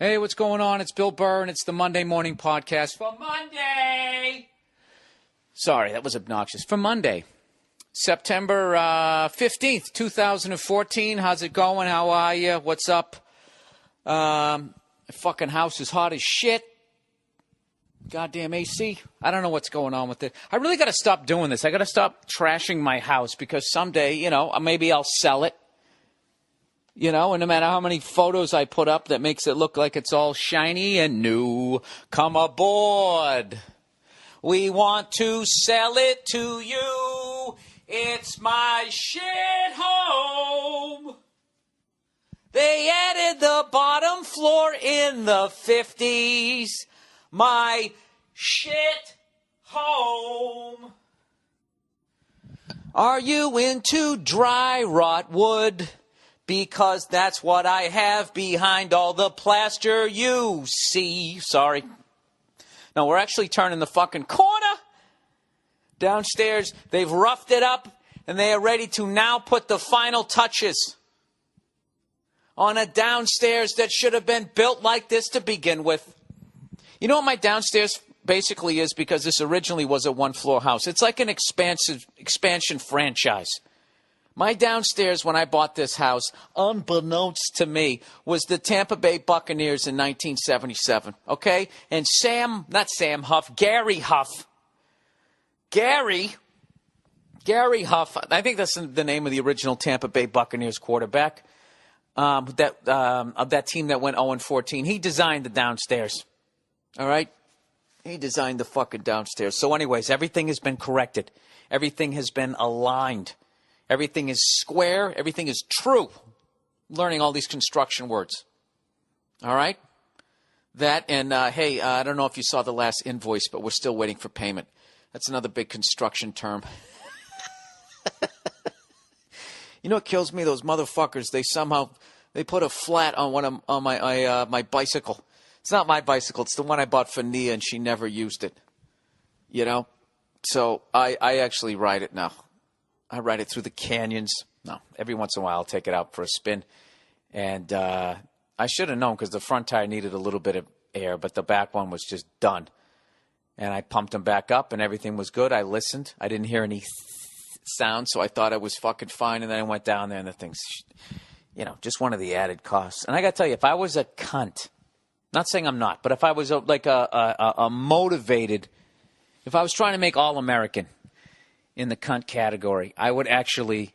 Hey, what's going on? It's Bill Burr, and it's the Monday Morning Podcast for Monday. Sorry, that was obnoxious. For Monday, September 15th, 2014. How's it going? How are you? What's up? The fucking house is hot as shit. Goddamn AC. I don't know what's going on with it. I really got to stop doing this. I got to stop trashing my house because someday, maybe I'll sell it. And no matter how many photos I put up that makes it look like it's all shiny and new, come aboard. We want to sell it to you. It's my shit home. They added the bottom floor in the 50s. My shit home. Are you into dry rot wood? Because that's what I have behind all the plaster you see. Sorry. No, we're actually turning the fucking corner. Downstairs, they've roughed it up, and they are ready to now put the final touches on a downstairs that should have been built like this to begin with. You know what my downstairs basically is? Because this originally was a one-floor house. It's like an expansion franchise. My downstairs, when I bought this house, unbeknownst to me, was the Tampa Bay Buccaneers in 1977, okay? And Gary Huff. Gary Huff, I think that's the name of the original Tampa Bay Buccaneers quarterback, of that team that went 0-14. He designed the downstairs, all right? He designed the fucking downstairs. So anyways, everything has been corrected. Everything has been aligned. Everything is square. Everything is true. Learning all these construction words. All right? That and, hey, I don't know if you saw the last invoice, but we're still waiting for payment. That's another big construction term. You know what kills me? Those motherfuckers, they put a flat on my bicycle. It's not my bicycle. It's the one I bought for Nia, and she never used it. So I actually ride it now. I ride it through the canyons. No, every once in a while I'll take it out for a spin. And I should have known because the front tire needed a little bit of air, but the back one was just done. And I pumped them back up and everything was good. I listened. I didn't hear any sound, so I thought it was fucking fine. And then I went down there and the thing's, just one of the added costs. And I got to tell you, if I was a cunt, not saying I'm not, but if I was a motivated, if I was trying to make All-American, in the cunt category, I would actually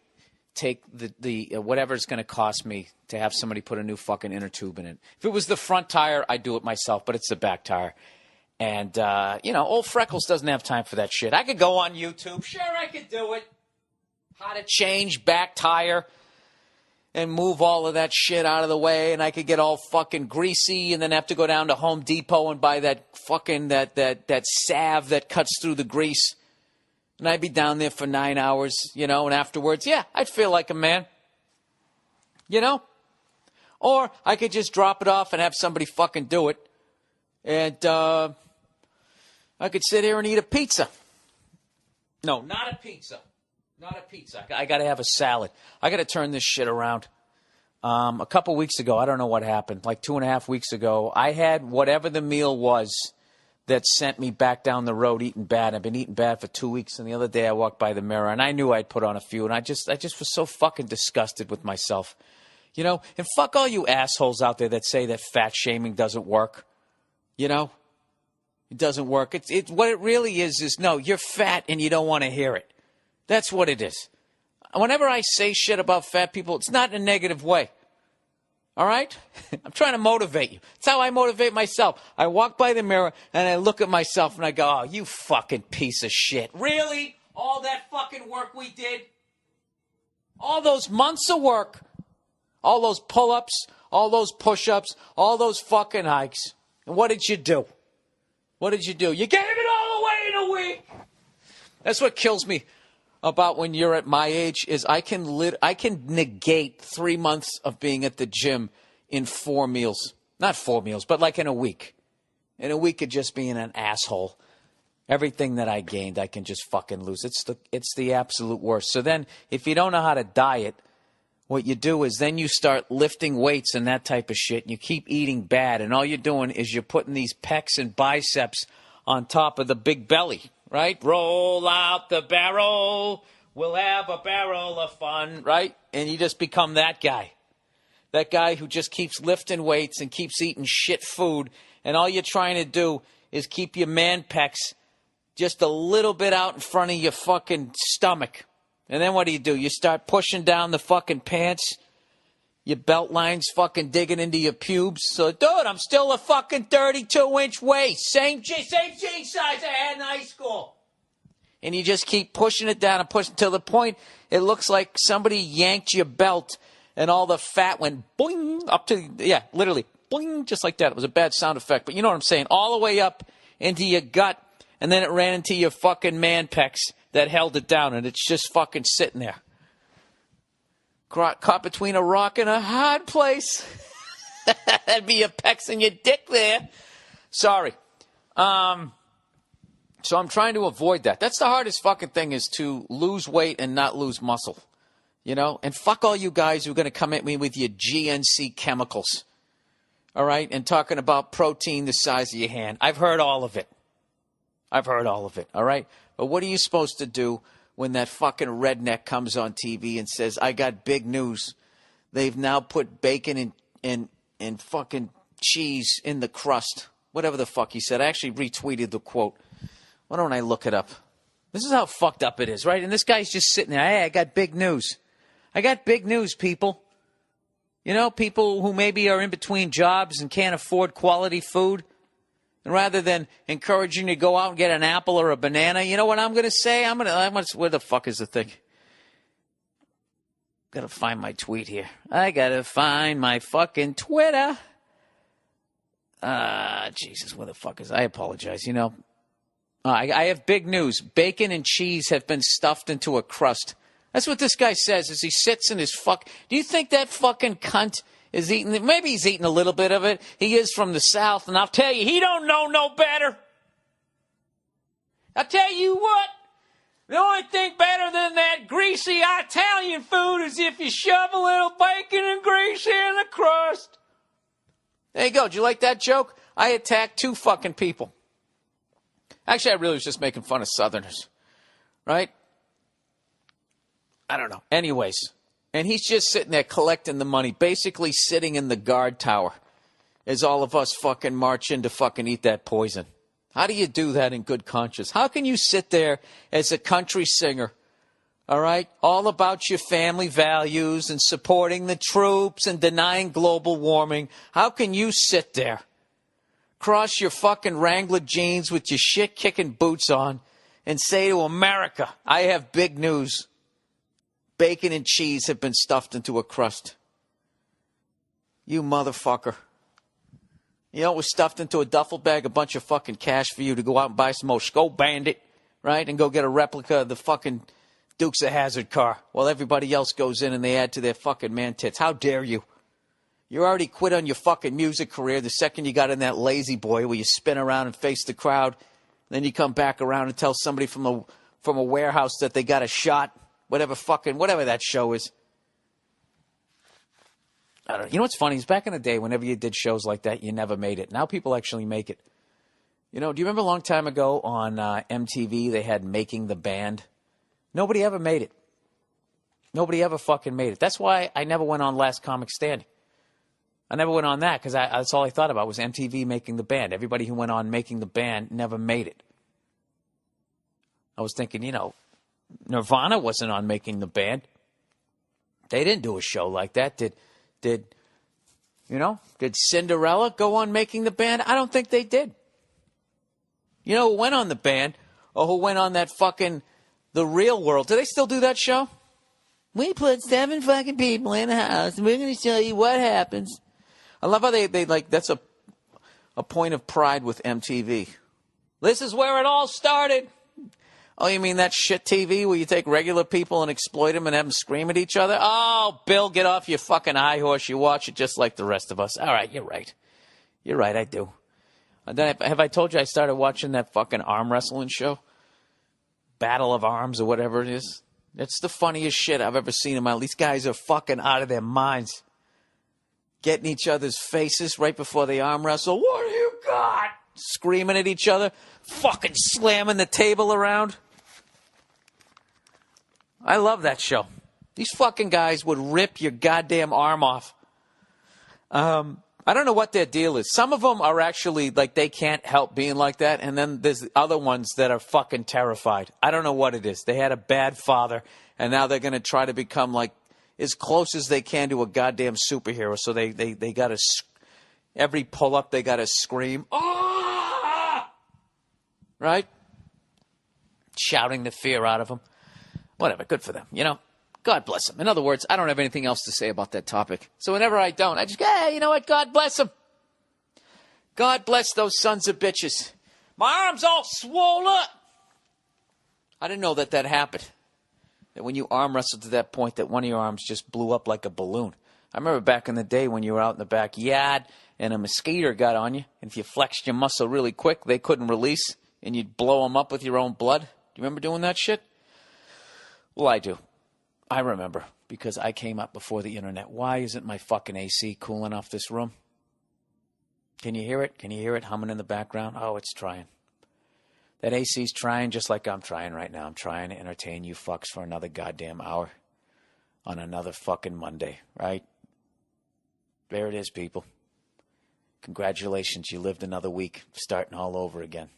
take the whatever it's going to cost me to have somebody put a new fucking inner tube in it. If it was the front tire, I'd do it myself, but it's the back tire. And, old Freckles doesn't have time for that shit. I could go on YouTube. Sure, I could do it. How to change back tire and move all of that shit out of the way, and I could get all fucking greasy and then have to go down to Home Depot and buy that fucking, that salve that cuts through the grease. And I'd be down there for 9 hours, and afterwards, yeah, I'd feel like a man. Or I could just drop it off and have somebody fucking do it. And I could sit here and eat a pizza. No, not a pizza. Not a pizza. I got to have a salad. I got to turn this shit around. A couple weeks ago, I don't know what happened, like 2.5 weeks ago, I had whatever the meal was that sent me back down the road eating bad. I've been eating bad for 2 weeks, and the other day I walked by the mirror, and I knew I'd put on a few, and I just was so fucking disgusted with myself. And fuck all you assholes out there that say that fat shaming doesn't work. It doesn't work. It's what it really is no, you're fat and you don't want to hear it. That's what it is. Whenever I say shit about fat people, it's not in a negative way. All right? I'm trying to motivate you. That's how I motivate myself. I walk by the mirror and I look at myself and I go, oh, you fucking piece of shit. Really? All that fucking work we did? All those months of work? All those pull-ups? All those push-ups? All those fucking hikes? And what did you do? What did you do? You gave it all away in a week. That's what kills me about when you're at my age is I can negate 3 months of being at the gym in 4 meals. Not 4 meals, but like in a week. In a week of just being an asshole. Everything that I gained, I can just fucking lose. It's the absolute worst. So then, if you don't know how to diet, what you do is then you start lifting weights and that type of shit, and you keep eating bad, and all you're doing is you're putting these pecs and biceps on top of the big belly, right? Roll out the barrel, we'll have a barrel of fun, right? And you just become that guy. That guy who just keeps lifting weights and keeps eating shit food, and all you're trying to do is keep your man pecs just a little bit out in front of your fucking stomach. And then what do? You start pushing down the fucking pants. Your belt line's fucking digging into your pubes. So, dude, I'm still a fucking 32-inch waist. Same jean size I had in high school. And you just keep pushing it down and pushing till the point it looks like somebody yanked your belt and all the fat went boing up to, literally, boing, just like that. It was a bad sound effect, but you know what I'm saying. All the way up into your gut, and then it ran into your fucking man pecs that held it down, and it's just fucking sitting there. Caught between a rock and a hard place. That'd be your pecs and your dick there. Sorry. So I'm trying to avoid that. That's the hardest fucking thing, is to lose weight and not lose muscle. You know? And fuck all you guys who are going to come at me with your GNC chemicals. All right? And talking about protein the size of your hand. I've heard all of it. All right? But what are you supposed to do when that fucking redneck comes on TV and says, I got big news. They've now put bacon and fucking cheese in the crust. Whatever the fuck he said. I actually retweeted the quote. Why don't I look it up? This is how fucked up it is, right? And this guy's just sitting there. Hey, I got big news. I got big news, people. You know, people who maybe are in between jobs and can't afford quality food. And rather than encouraging you to go out and get an apple or a banana, you know what I'm going to say? Where the fuck is the thing? Got to find my tweet here. I got to find my fucking Twitter. Jesus, where the fuck is I apologize, you know. I have big news. Bacon and cheese have been stuffed into a crust. That's what this guy says as he sits in his fuck. Do you think that fucking cunt is eating? Maybe he's eating a little bit of it. He is from the South, and I'll tell you, he don't know no better. I'll tell you what. The only thing better than that greasy Italian food is if you shove a little bacon and grease in the crust. There you go. Did you like that joke? I attacked two fucking people. Actually, I really was just making fun of Southerners, right? I don't know. Anyways, and he's just sitting there collecting the money, basically sitting in the guard tower as all of us fucking march in to fucking eat that poison. How do you do that in good conscience? How can you sit there as a country singer, all right, all about your family values and supporting the troops and denying global warming? How can you sit there, cross your fucking Wrangler jeans with your shit-kicking boots on, and say to America, I have big news. Bacon and cheese have been stuffed into a crust. You motherfucker. You know, it was stuffed into a duffel bag, a bunch of fucking cash for you to go out and buy some more Scope Bandit, right? And go get a replica of the fucking Dukes of Hazzard car while everybody else goes in and they add to their fucking man tits. How dare you? You already quit on your fucking music career the second you got in that lazy boy where you spin around and face the crowd. Then you come back around and tell somebody from a warehouse that they got a shot. Whatever that show is. I don't know. You know what's funny is back in the day, whenever you did shows like that, you never made it. Now people actually make it. You know, do you remember a long time ago on MTV they had Making the Band? Nobody ever made it. Nobody ever fucking made it. That's why I never went on Last Comic Standing. I never went on that because that's all I thought about was MTV Making the Band. Everybody who went on Making the Band never made it. I was thinking, you know, Nirvana wasn't on Making the Band. They didn't do a show like that. Did Cinderella go on Making the Band? I don't think they did. You know who went on the band or who went on that fucking The Real World? Do they still do that show? We put 7 fucking people in a house and we're going to show you what happens. I love how they like, that's a point of pride with MTV. This is where it all started. Oh, you mean that shit TV where you take regular people and exploit them and have them scream at each other? Oh, Bill, get off your fucking high horse. You watch it just like the rest of us. All right, you're right. You're right, I do. And then, have I told you I started watching that fucking arm wrestling show? Battle of Arms or whatever it is. It's the funniest shit I've ever seen in my life. These guys are fucking out of their minds. Getting each other's faces right before they arm wrestle. What do you got? Screaming at each other. Fucking slamming the table around. I love that show. These fucking guys would rip your goddamn arm off. I don't know what their deal is. Some of them are actually, like, they can't help being like that. And then there's the other ones that are fucking terrified. I don't know what it is. They had a bad father, and now they're going to try to become, like, as close as they can to a goddamn superhero. So they got to, every pull-up, they got to scream. Ah! Right? Shouting the fear out of them. Whatever, good for them, you know? God bless them. In other words, I don't have anything else to say about that topic. So whenever I don't, I just go, hey, you know what? God bless them. God bless those sons of bitches. My arm's all swole up. I didn't know that happened. That when you arm wrestle to that point, that one of your arms just blew up like a balloon. I remember back in the day when you were out in the backyard and a mosquito got on you, and if you flexed your muscle really quick, they couldn't release, and you'd blow them up with your own blood. Do you remember doing that shit? Well, I do. I remember, because I came up before the internet. Why isn't my fucking AC cool enough this room? Can you hear it? Can you hear it humming in the background? Oh, it's trying. That AC's trying just like I'm trying right now. I'm trying to entertain you fucks for another goddamn hour on another fucking Monday, right? There it is, people. Congratulations, you lived another week, starting all over again.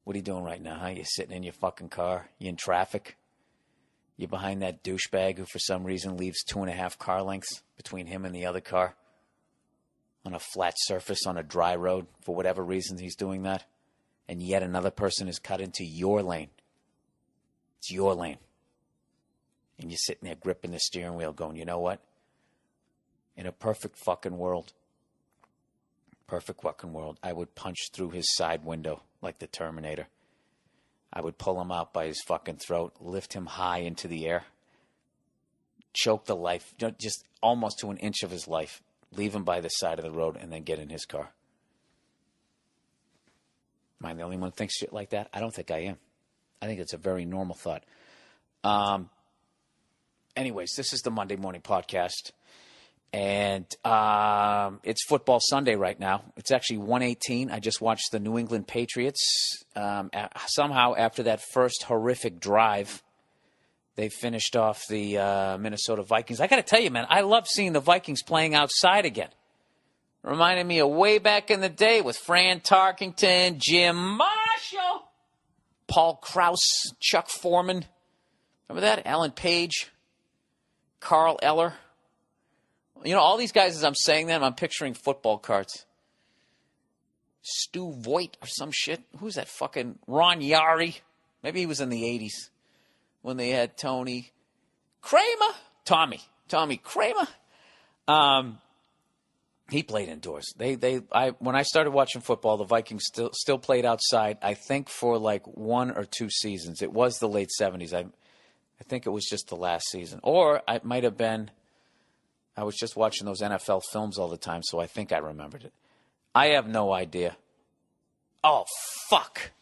What are you doing right now, huh? You sitting in your fucking car? You in traffic? You're behind that douchebag who for some reason leaves 2.5 car lengths between him and the other car on a flat surface on a dry road for whatever reason he's doing that. And yet another person is cut into your lane. It's your lane. And you're sitting there gripping the steering wheel going, you know what? In a perfect fucking world, I would punch through his side window like the Terminator. I would pull him out by his fucking throat, lift him high into the air, choke the life, just almost to an inch of his life, leave him by the side of the road, and then get in his car. Am I the only one who thinks shit like that? I don't think I am. I think it's a very normal thought. Anyways, this is the Monday Morning Podcast. And it's Football Sunday right now. It's actually 1:18. I just watched the New England Patriots. Somehow, after that first horrific drive, they finished off the Minnesota Vikings. I got to tell you, man, I love seeing the Vikings playing outside again. Reminded me of way back in the day with Fran Tarkington, Jim Marshall, Paul Krause, Chuck Foreman. Remember that? Alan Page, Carl Eller. You know, all these guys, as I'm saying them, I'm picturing football cards. Stu Voigt or some shit. Who's that fucking Ron Yari? Maybe he was in the 80s when they had Tony Kramer. Tommy Kramer. He played indoors. When I started watching football, the Vikings still played outside, I think for like 1 or 2 seasons. It was the late 70s. I think it was just the last season. Or it might have been, I was just watching those NFL films all the time, so I think I remembered it. I have no idea. Oh, fuck.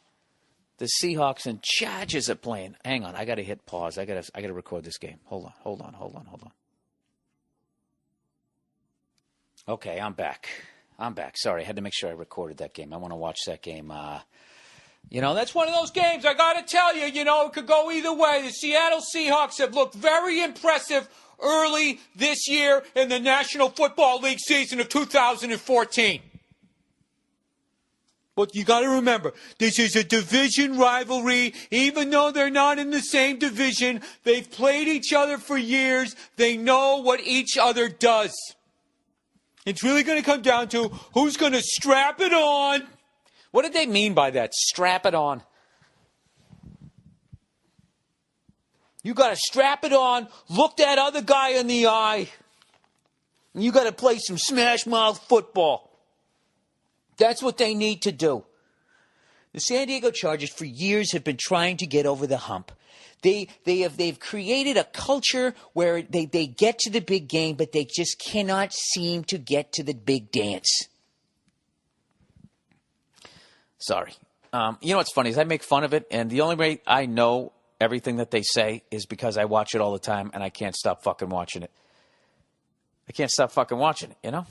The Seahawks and Chargers are playing. Hang on, I got to hit pause. I got to record this game. Hold on. Okay, I'm back. Sorry, I had to make sure I recorded that game. I want to watch that game. That's one of those games, I got to tell you, it could go either way. The Seattle Seahawks have looked very impressive early this year in the National Football League season of 2014. But you got to remember, this is a division rivalry. Even though they're not in the same division, they've played each other for years. They know what each other does. It's really going to come down to who's going to strap it on. What did they mean by that? Strap it on. You got to strap it on, look that other guy in the eye, and you got to play some smash mouth football. That's what they need to do. The San Diego Chargers for years have been trying to get over the hump. They've created a culture where they get to the big game, but they just cannot seem to get to the big dance. Sorry. You know what's funny is I make fun of it, and the only way I know everything that they say is because I watch it all the time and I can't stop fucking watching it. I can't stop fucking watching it, you know?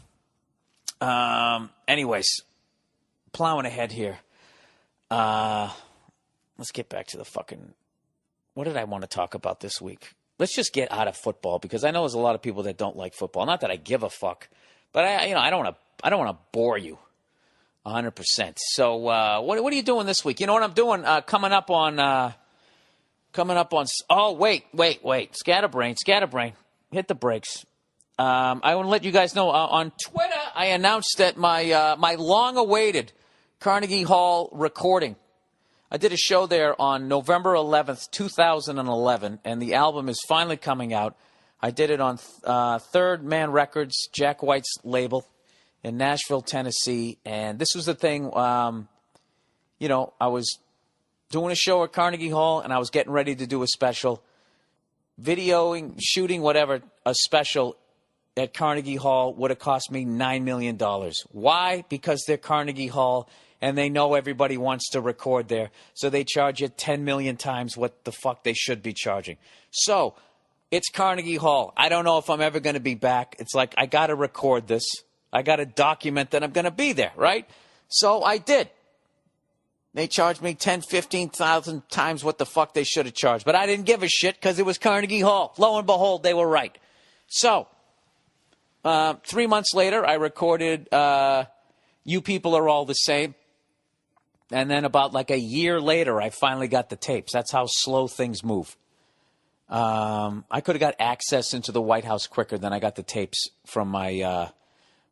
Anyways, plowing ahead here. Let's get back to the fucking... What did I want to talk about this week? Let's just get out of football, because I know there's a lot of people that don't like football. Not that I give a fuck, but I don't want to bore you 100%. So what are you doing this week? You know what I'm doing? Coming up on. Oh, wait. Scatterbrain. Hit the brakes. I want to let you guys know on Twitter. I announced that my long-awaited Carnegie Hall recording. I did a show there on November 11th, 2011, and the album is finally coming out. I did it on Third Man Records, Jack White's label, in Nashville, Tennessee. And this was the thing, I was doing a show at Carnegie Hall, and I was getting ready to do a special, videoing, shooting, whatever, a special at Carnegie Hall would have cost me $9 million. Why? Because they're Carnegie Hall, and they know everybody wants to record there, so they charge you 10 million times what the fuck they should be charging. So, it's Carnegie Hall. I don't know if I'm ever going to be back. It's like, I got to record this. I got to document that I'm going to be there, right? So, I did. They charged me 10, 15,000 times what the fuck they should have charged. But I didn't give a shit because it was Carnegie Hall. Lo and behold, they were right. So, 3 months later, I recorded You People Are All the Same. And then about like a year later, I finally got the tapes. That's how slow things move. I could have got access into the White House quicker than I got the tapes from my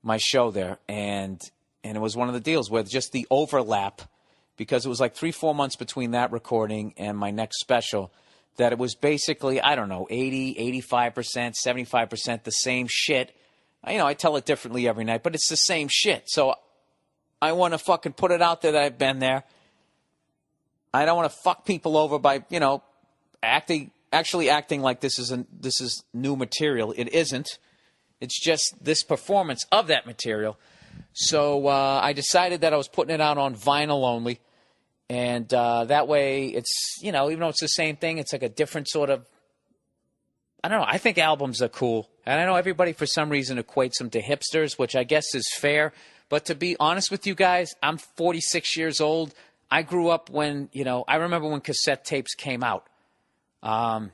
my show there. And it was one of the deals with just the overlap, because it was like 3-4 months between that recording and my next special, that it was basically, I don't know, 80, 85%, 75% the same shit. I tell it differently every night, but it's the same shit. So I want to fucking put it out there that I've been there. I don't want to fuck people over by, actually acting like this is new material. It isn't. It's just this performance of that material. So I decided that I was putting it out on vinyl only. And that way it's, even though it's the same thing, it's like a different sort of, I don't know. I think albums are cool. And I know everybody for some reason equates them to hipsters, which I guess is fair. But to be honest with you guys, I'm 46 years old. I grew up when, I remember when cassette tapes came out. All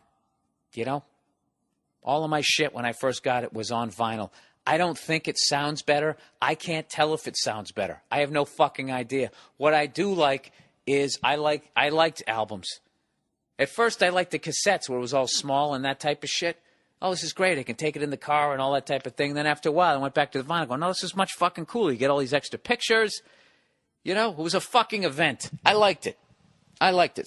of my shit when I first got it was on vinyl. I don't think it sounds better. I can't tell if it sounds better. I have no fucking idea. What I do like is I liked albums. At first I liked the cassettes where it was all small and that type of shit. Oh, this is great. I can take it in the car and all that type of thing. Then after a while, I went back to the vinyl going, no, this is much fucking cooler. You get all these extra pictures. It was a fucking event. I liked it.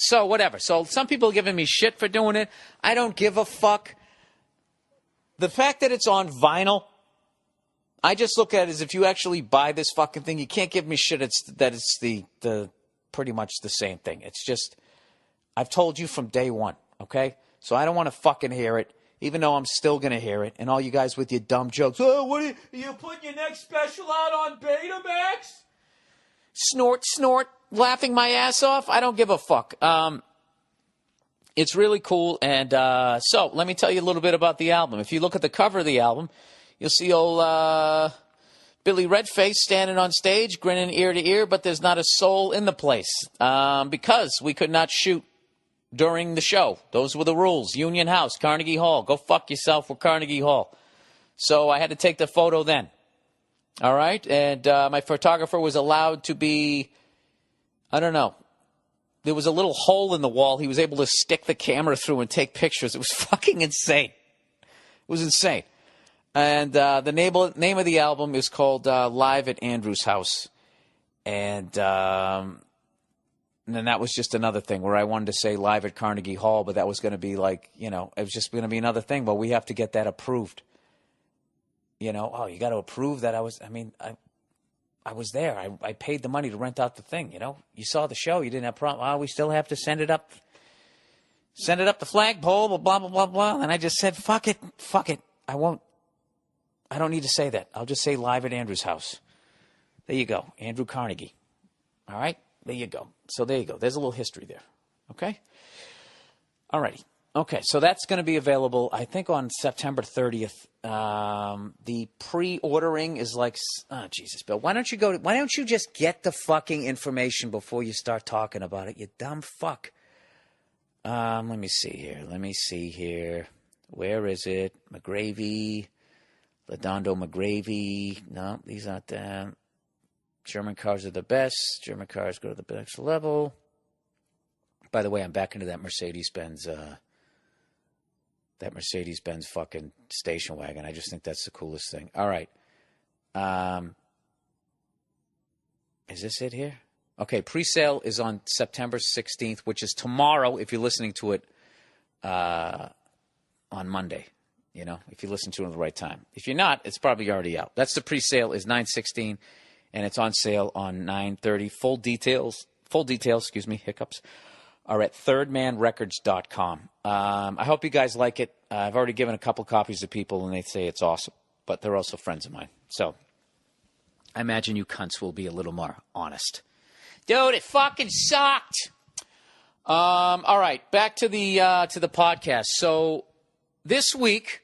So, whatever. So, some people are giving me shit for doing it. I don't give a fuck. The fact that it's on vinyl, I just look at it as if you actually buy this fucking thing, you can't give me shit that it's the pretty much the same thing. It's just, I've told you from day one, okay? So, I don't want to fucking hear it. Even though I'm still going to hear it. And all you guys with your dumb jokes. Oh, what are you putting your next special out on Betamax? Snort, laughing my ass off. I don't give a fuck. It's really cool. And so let me tell you a little bit about the album. If you look at the cover of the album, you'll see old Billy Redface standing on stage, grinning ear to ear, but there's not a soul in the place because we could not shoot during the show. Those were the rules. Union House, Carnegie Hall. Go fuck yourself with Carnegie Hall. So I had to take the photo then. All right? And my photographer was allowed to be, I don't know. There was a little hole in the wall. He was able to stick the camera through and take pictures. It was fucking insane. It was insane. And the name of the album is called Live at Andrew's House. And then that was just another thing where I wanted to say live at Carnegie Hall, but that was going to be like, it was just going to be another thing. But we have to get that approved. You got to approve that I was there. I paid the money to rent out the thing, You saw the show. You didn't have a problem. Oh, we still have to send it up the flagpole, blah, blah, blah, blah. And I just said, fuck it. I don't need to say that. I'll just say live at Andrew's house. There you go. Andrew Carnegie. All right? There you go. So there you go. There's a little history there. Okay? Alrighty. Okay, so that's going to be available, I think, on September 30th. The pre-ordering is like, oh, Jesus, Bill. Why don't you just get the fucking information before you start talking about it, you dumb fuck. Let me see here. Where is it? McGravy. Ladondo McGravy. No, these aren't them. German cars are the best. German cars go to the next level. By the way, I'm back into that Mercedes-Benz fucking station wagon. I just think that's the coolest thing. All right. Is this it here? Okay, pre-sale is on September 16th, which is tomorrow if you're listening to it on Monday. You know, if you listen to it at the right time. If you're not, it's probably already out. That's the pre-sale is 9/16, and it's on sale on 9/30. Full details, hiccups, are at thirdmanrecords.com. I hope you guys like it. I've already given a couple copies to people, and they say it's awesome. But they're also friends of mine. So I imagine you cunts will be a little more honest. Dude, it fucking sucked. All right, back to the podcast. So this week,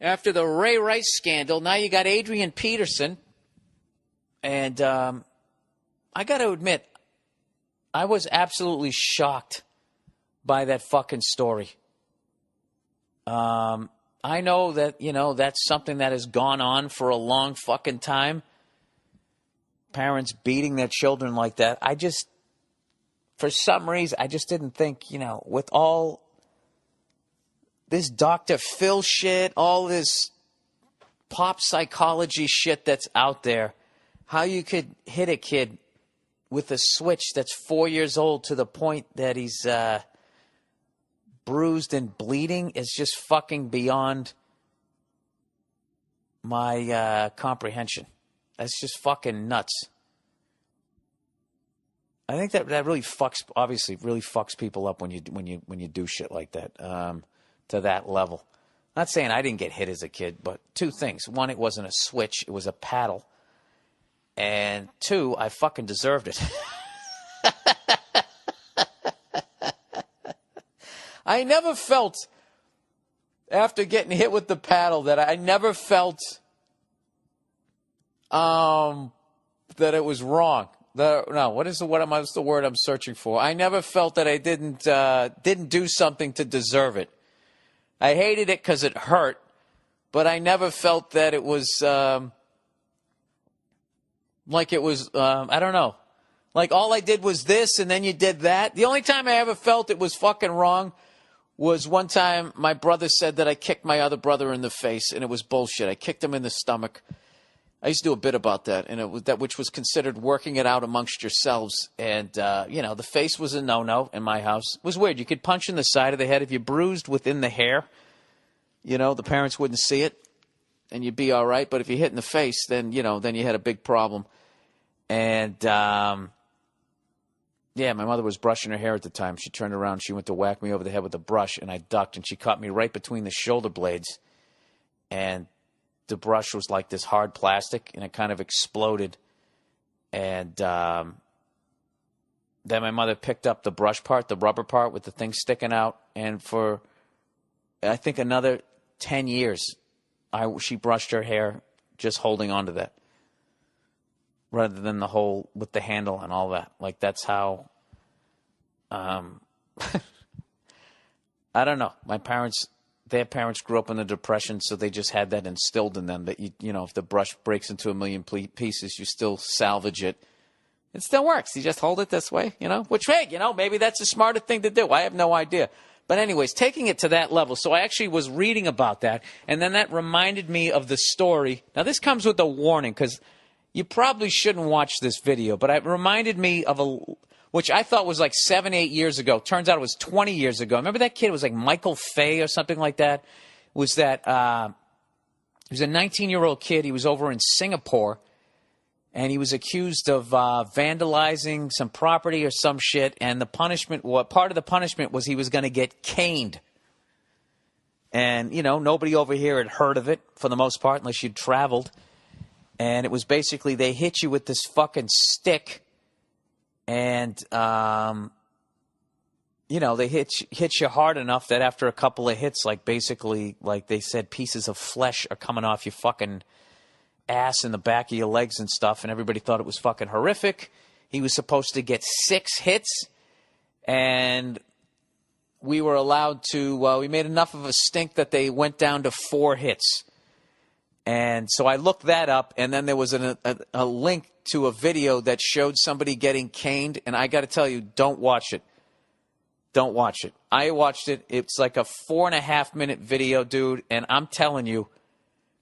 after the Ray Rice scandal, now you got Adrian Peterson. And I got to admit, I was absolutely shocked by that fucking story. I know that, that's something that has gone on for a long fucking time. Parents beating their children like that. For some reason, I just didn't think, with all this Dr. Phil shit, all this pop psychology shit that's out there, how you could hit a kid with a switch that's 4 years old to the point that he's bruised and bleeding is just fucking beyond my comprehension. That's just fucking nuts. I think that really fucks people up when you do shit like that to that level. Not saying I didn't get hit as a kid, but two things. One, it wasn't a switch, it was a paddle. And two, I fucking deserved it. I never felt, after getting hit with the paddle, that I never felt that it was wrong. What's the word I'm searching for? I never felt that I didn't do something to deserve it. I hated it because it hurt, but I never felt that it was like it was, I don't know. Like all I did was this and then you did that. The only time I ever felt it was fucking wrong was one time my brother said that I kicked my other brother in the face, and it was bullshit. I kicked him in the stomach. I used to do a bit about that, and it was that which was considered working it out amongst yourselves. And, the face was a no-no in my house. It was weird. You could punch in the side of the head. If you bruised within the hair, the parents wouldn't see it, and you'd be all right. But if you hit in the face, then you had a big problem. And, my mother was brushing her hair at the time. She turned around. She went to whack me over the head with a brush, and I ducked, and she caught me right between the shoulder blades. And the brush was like this hard plastic, and it kind of exploded. And then my mother picked up the brush part, the rubber part with the thing sticking out. And for, I think, another 10 years, she brushed her hair just holding on to that, rather than the hole with the handle and all that. Like, that's how, I don't know. Their parents grew up in the Depression, so they just had that instilled in them that, if the brush breaks into a million pieces, you still salvage it. It still works. You just hold it this way, which, hey, maybe that's a smarter thing to do. I have no idea. But anyways, taking it to that level. So I actually was reading about that, and then that reminded me of the story. Now, this comes with a warning, because you probably shouldn't watch this video, but it reminded me of which I thought was like 7-8 years ago. Turns out it was 20 years ago. Remember that kid? It was like Michael Fay or something like that. He was a 19-year-old kid. He was over in Singapore, and he was accused of vandalizing some property or some shit. And part of the punishment was he was going to get caned. And nobody over here had heard of it for the most part, unless you'd traveled. And it was basically they hit you with this fucking stick, and you know, they hit you hard enough that after a couple of hits, like basically, like they said, pieces of flesh are coming off your fucking ass and the back of your legs and stuff, and everybody thought it was fucking horrific. He was supposed to get 6 hits, and we were allowed to, we made enough of a stink that they went down to 4 hits. And so I looked that up, and then there was a link to a video that showed somebody getting caned, and I got to tell you, don't watch it. Don't watch it. I watched it. It's like a 4.5-minute video, dude, and I'm telling you,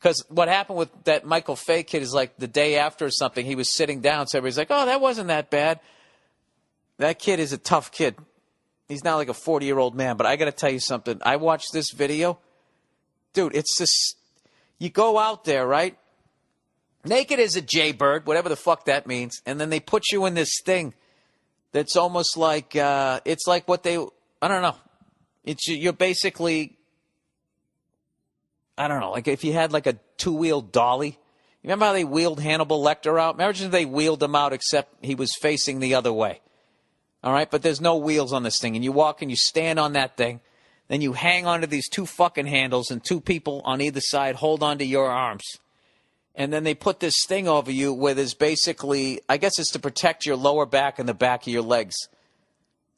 because what happened with that Michael Fay kid is like the day after or something, he was sitting down, so everybody's like, oh, that wasn't that bad. That kid is a tough kid. He's not like a 40-year-old man, but I got to tell you something. I watched this video. Dude, it's just, you go out there, right? Naked as a jaybird, whatever the fuck that means, and then they put you in this thing that's almost like, it's like what they, I don't know. You're basically, I don't know, like if you had like a 2-wheeled dolly. You remember how they wheeled Hannibal Lecter out? Imagine if they wheeled him out except he was facing the other way. All right, but there's no wheels on this thing. And you walk and you stand on that thing. Then you hang onto these 2 fucking handles and 2 people on either side hold onto your arms. And then they put this thing over you where there's basically, I guess it's to protect your lower back and the back of your legs.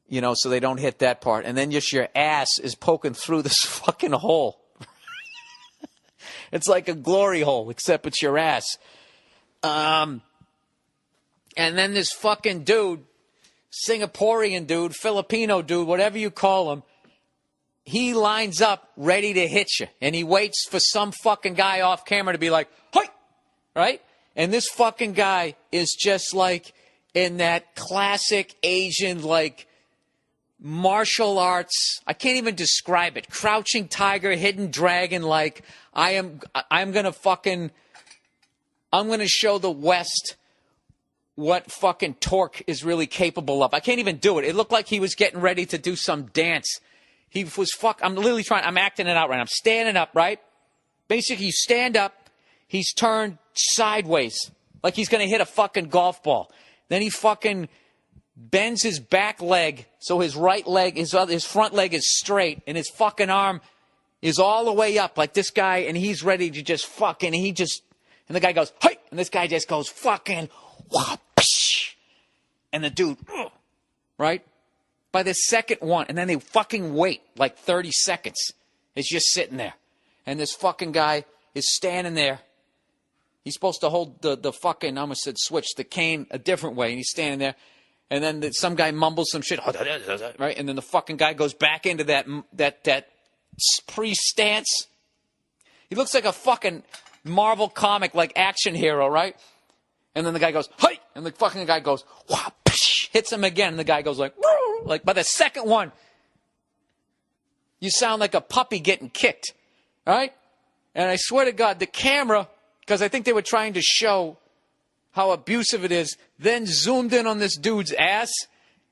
You know, so they don't hit that part. And then just your ass is poking through this fucking hole. It's like a glory hole, except it's your ass. And then this fucking dude, Singaporean dude, Filipino dude, whatever you call him, he lines up ready to hit you. And he waits for some fucking guy off camera to be like, "Hi!" Right? And this fucking guy is just like in that classic Asian, like, martial arts. I can't even describe it. Crouching tiger, hidden dragon, like, I'm going to show the West what fucking torque is really capable of. I can't even do it. It looked like he was getting ready to do some dance. He was I'm literally I'm acting it out right now. I'm standing up, right? Basically, you stand up. He's turned sideways, like he's going to hit a fucking golf ball. Then he fucking bends his back leg, so his right leg, his front leg is straight, and his fucking arm is all the way up, like this guy, and he's ready to just fucking, and the guy goes, "Hey!" And this guy just goes, fucking, wah, psh, and the dude, right? By the second one, and then they fucking wait like 30 seconds. It's just sitting there. And this fucking guy is standing there. He's supposed to hold the fucking, I almost said switch, the cane a different way, and he's standing there. And then some guy mumbles some shit, right? And then the fucking guy goes back into that pre-stance. He looks like a fucking Marvel comic, like action hero, right? And then the guy goes, "Hey!" And the fucking guy goes, "Wow!" Hits him again, and the guy goes like, "Woo!" Like by the second one, you sound like a puppy getting kicked, right? And I swear to God, the camera, because I think they were trying to show how abusive it is, then zoomed in on this dude's ass,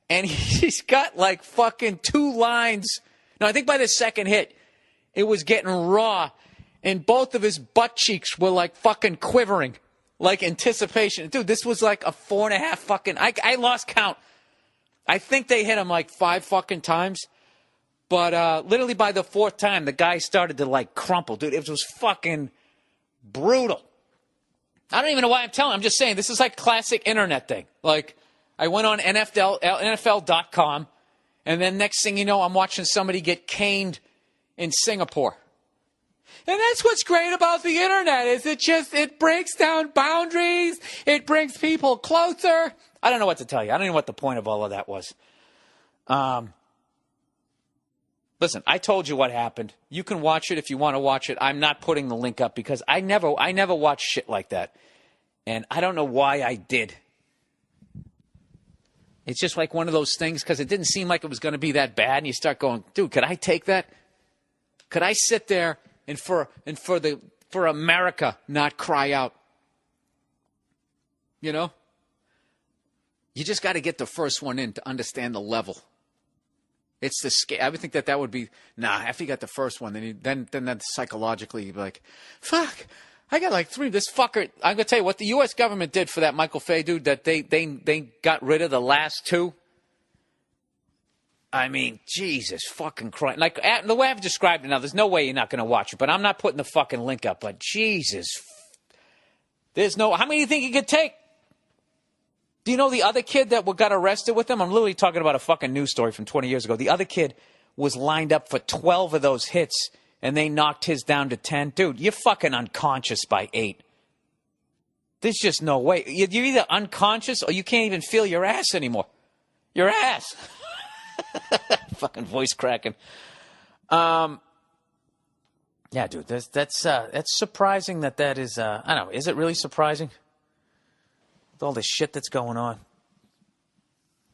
and he's got like fucking 2 lines. Now, I think by the second hit, it was getting raw, and both of his butt cheeks were like fucking quivering, like anticipation. Dude, this was like a 4.5 fucking, I lost count. I think they hit him like 5 fucking times, but literally by the 4th time, the guy started to like crumple. Dude, it was fucking brutal. I don't even know why I'm telling. I'm just saying, this is like classic internet thing. Like, I went on NFL.com, and then next thing you know, I'm watching somebody get caned in Singapore. And that's what's great about the internet, is it breaks down boundaries. It brings people closer. I don't know what to tell you. I don't know what the point of all of that was. Listen, I told you what happened. You can watch it if you want to watch it. I'm not putting the link up because I never watch shit like that. And I don't know why I did. It's just like one of those things because it didn't seem like it was going to be that bad. And you start going, dude, could I take that? Could I sit there and for America not cry out? You know? You just got to get the first one in to understand the level. It's the scale. I would think that would be, after you got the first one, then psychologically you'd be like, fuck, I got like 3. This fucker, I'm going to tell you what the U.S. government did for that Michael Fay dude, that they got rid of the last 2. I mean, Jesus fucking Christ. Like, the way I've described it now, there's no way you're not going to watch it, but I'm not putting the fucking link up. But Jesus. There's no... How many do you think he could take? Do you know the other kid that got arrested with him? I'm literally talking about a fucking news story from 20 years ago. The other kid was lined up for 12 of those hits, and they knocked his down to 10. Dude, you're fucking unconscious by 8. There's just no way. You're either unconscious or you can't even feel your ass anymore. Your ass. Fucking voice cracking. Yeah, dude, that's surprising that is, I don't know, is it really surprising? With all this shit that's going on.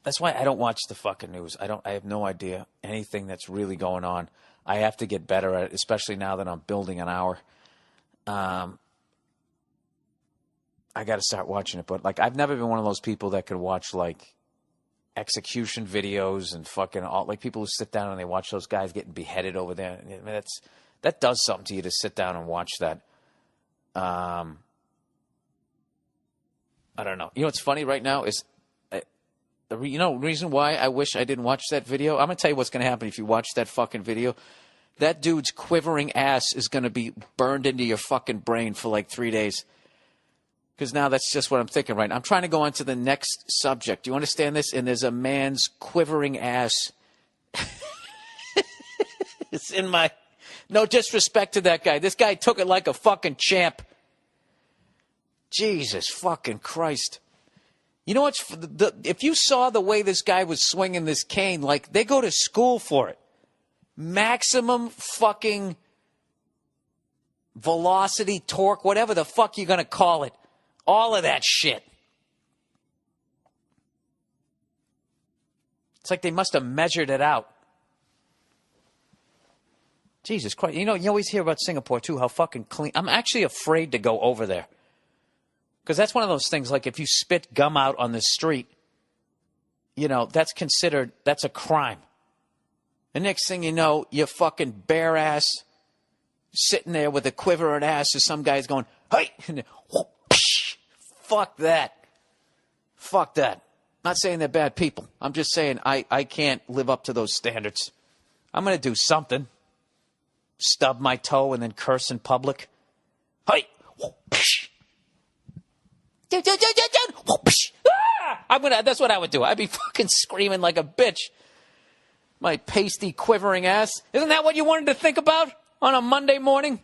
That's why I don't watch the fucking news. I have no idea anything that's really going on. I have to get better at it, especially now that I'm building an hour. I got to start watching it, but like I've never been one of those people that could watch like execution videos and fucking all, like people who sit down and they watch those guys getting beheaded over there. I mean, that does something to you to sit down and watch that. I don't know. You know what's funny right now is, the reason why I wish I didn't watch that video? I'm going to tell you what's going to happen if you watch that fucking video. That dude's quivering ass is going to be burned into your fucking brain for like 3 days. Because now that's just what I'm thinking right now. I'm trying to go on to the next subject. Do you understand this? And there's a man's quivering ass. It's in my... No disrespect to that guy. This guy took it like a fucking champ. Jesus fucking Christ. You know what's... if you saw the way this guy was swinging this cane, like, they go to school for it. Maximum fucking velocity, torque, whatever the fuck you're going to call it. All of that shit. It's like they must have measured it out. Jesus Christ. You always hear about Singapore, too, how fucking clean. I'm actually afraid to go over there. Because that's one of those things, like if you spit gum out on the street, that's a crime. The next thing you know, you're fucking bare ass, sitting there with a quivering ass, and some guy's going, hey, and whoop. Fuck that. Fuck that. Not saying they're bad people. I'm just saying I can't live up to those standards. I'm going to do something. Stub my toe and then curse in public. Hey. That's what I would do. I'd be fucking screaming like a bitch. My pasty, quivering ass. Isn't that what you wanted to think about on a Monday morning?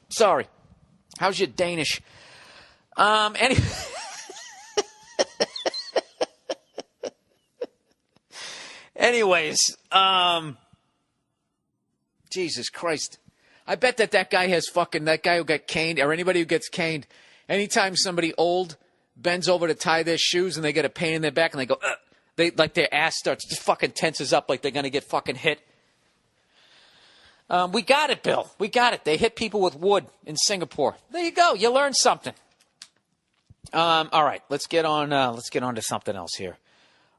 Sorry. How's your Danish? Anyways, Jesus Christ. I bet that guy has that guy who got caned, or anybody who gets caned, anytime somebody old bends over to tie their shoes and they get a pain in their back and they go, their ass starts, just fucking tenses up like they're going to get fucking hit. We got it, Bill. We got it. They hit people with wood in Singapore. There you go. You learned something. All right, let's get on to something else here.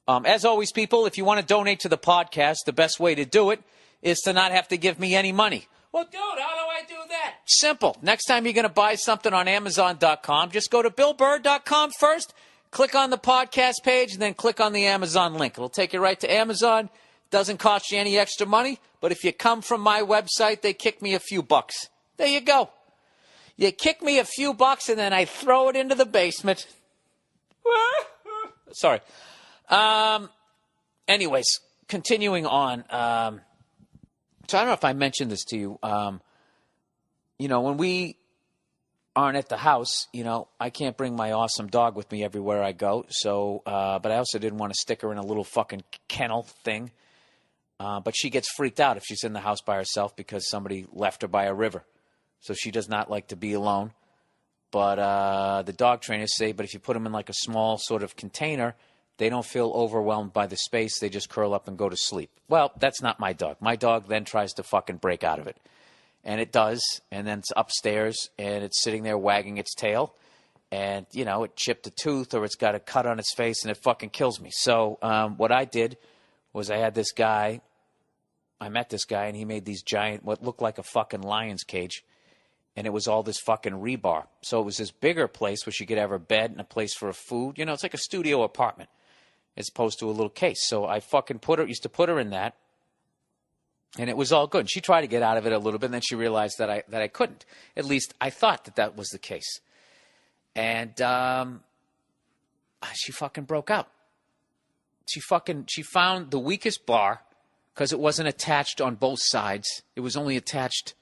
As always, people, if you want to donate to the podcast, the best way to do it is to not have to give me any money. Well, dude, how do I do that? Simple. Next time you're going to buy something on Amazon.com, just go to BillBurr.com first, click on the podcast page, and then click on the Amazon link. It'll take you right to Amazon. Doesn't cost you any extra money, but if you come from my website, they kick me a few bucks. There you go. You kick me a few bucks, and then I throw it into the basement. Sorry. Anyways, continuing on. So I don't know if I mentioned this to you. When we aren't at the house, I can't bring my awesome dog with me everywhere I go. So, but I also didn't want to stick her in a little fucking kennel thing. But she gets freaked out if she's in the house by herself because somebody left her by a river. So she does not like to be alone. But the dog trainers say, but if you put them in like a small sort of container, they don't feel overwhelmed by the space. They just curl up and go to sleep. Well, that's not my dog. My dog then tries to fucking break out of it. And it does. And then it's upstairs and it's sitting there wagging its tail. And, it chipped a tooth or it's got a cut on its face and it fucking kills me. So what I did was I met this guy and he made these giant, what looked like a fucking lion's cage. And it was all this fucking rebar. So it was this bigger place where she could have her bed and a place for her food. It's like a studio apartment as opposed to a little case. So I fucking used to put her in that. And it was all good. She tried to get out of it a little bit, and then she realized that I couldn't. At least I thought that was the case. And she fucking broke out. She found the weakest bar because it wasn't attached on both sides. It was only attached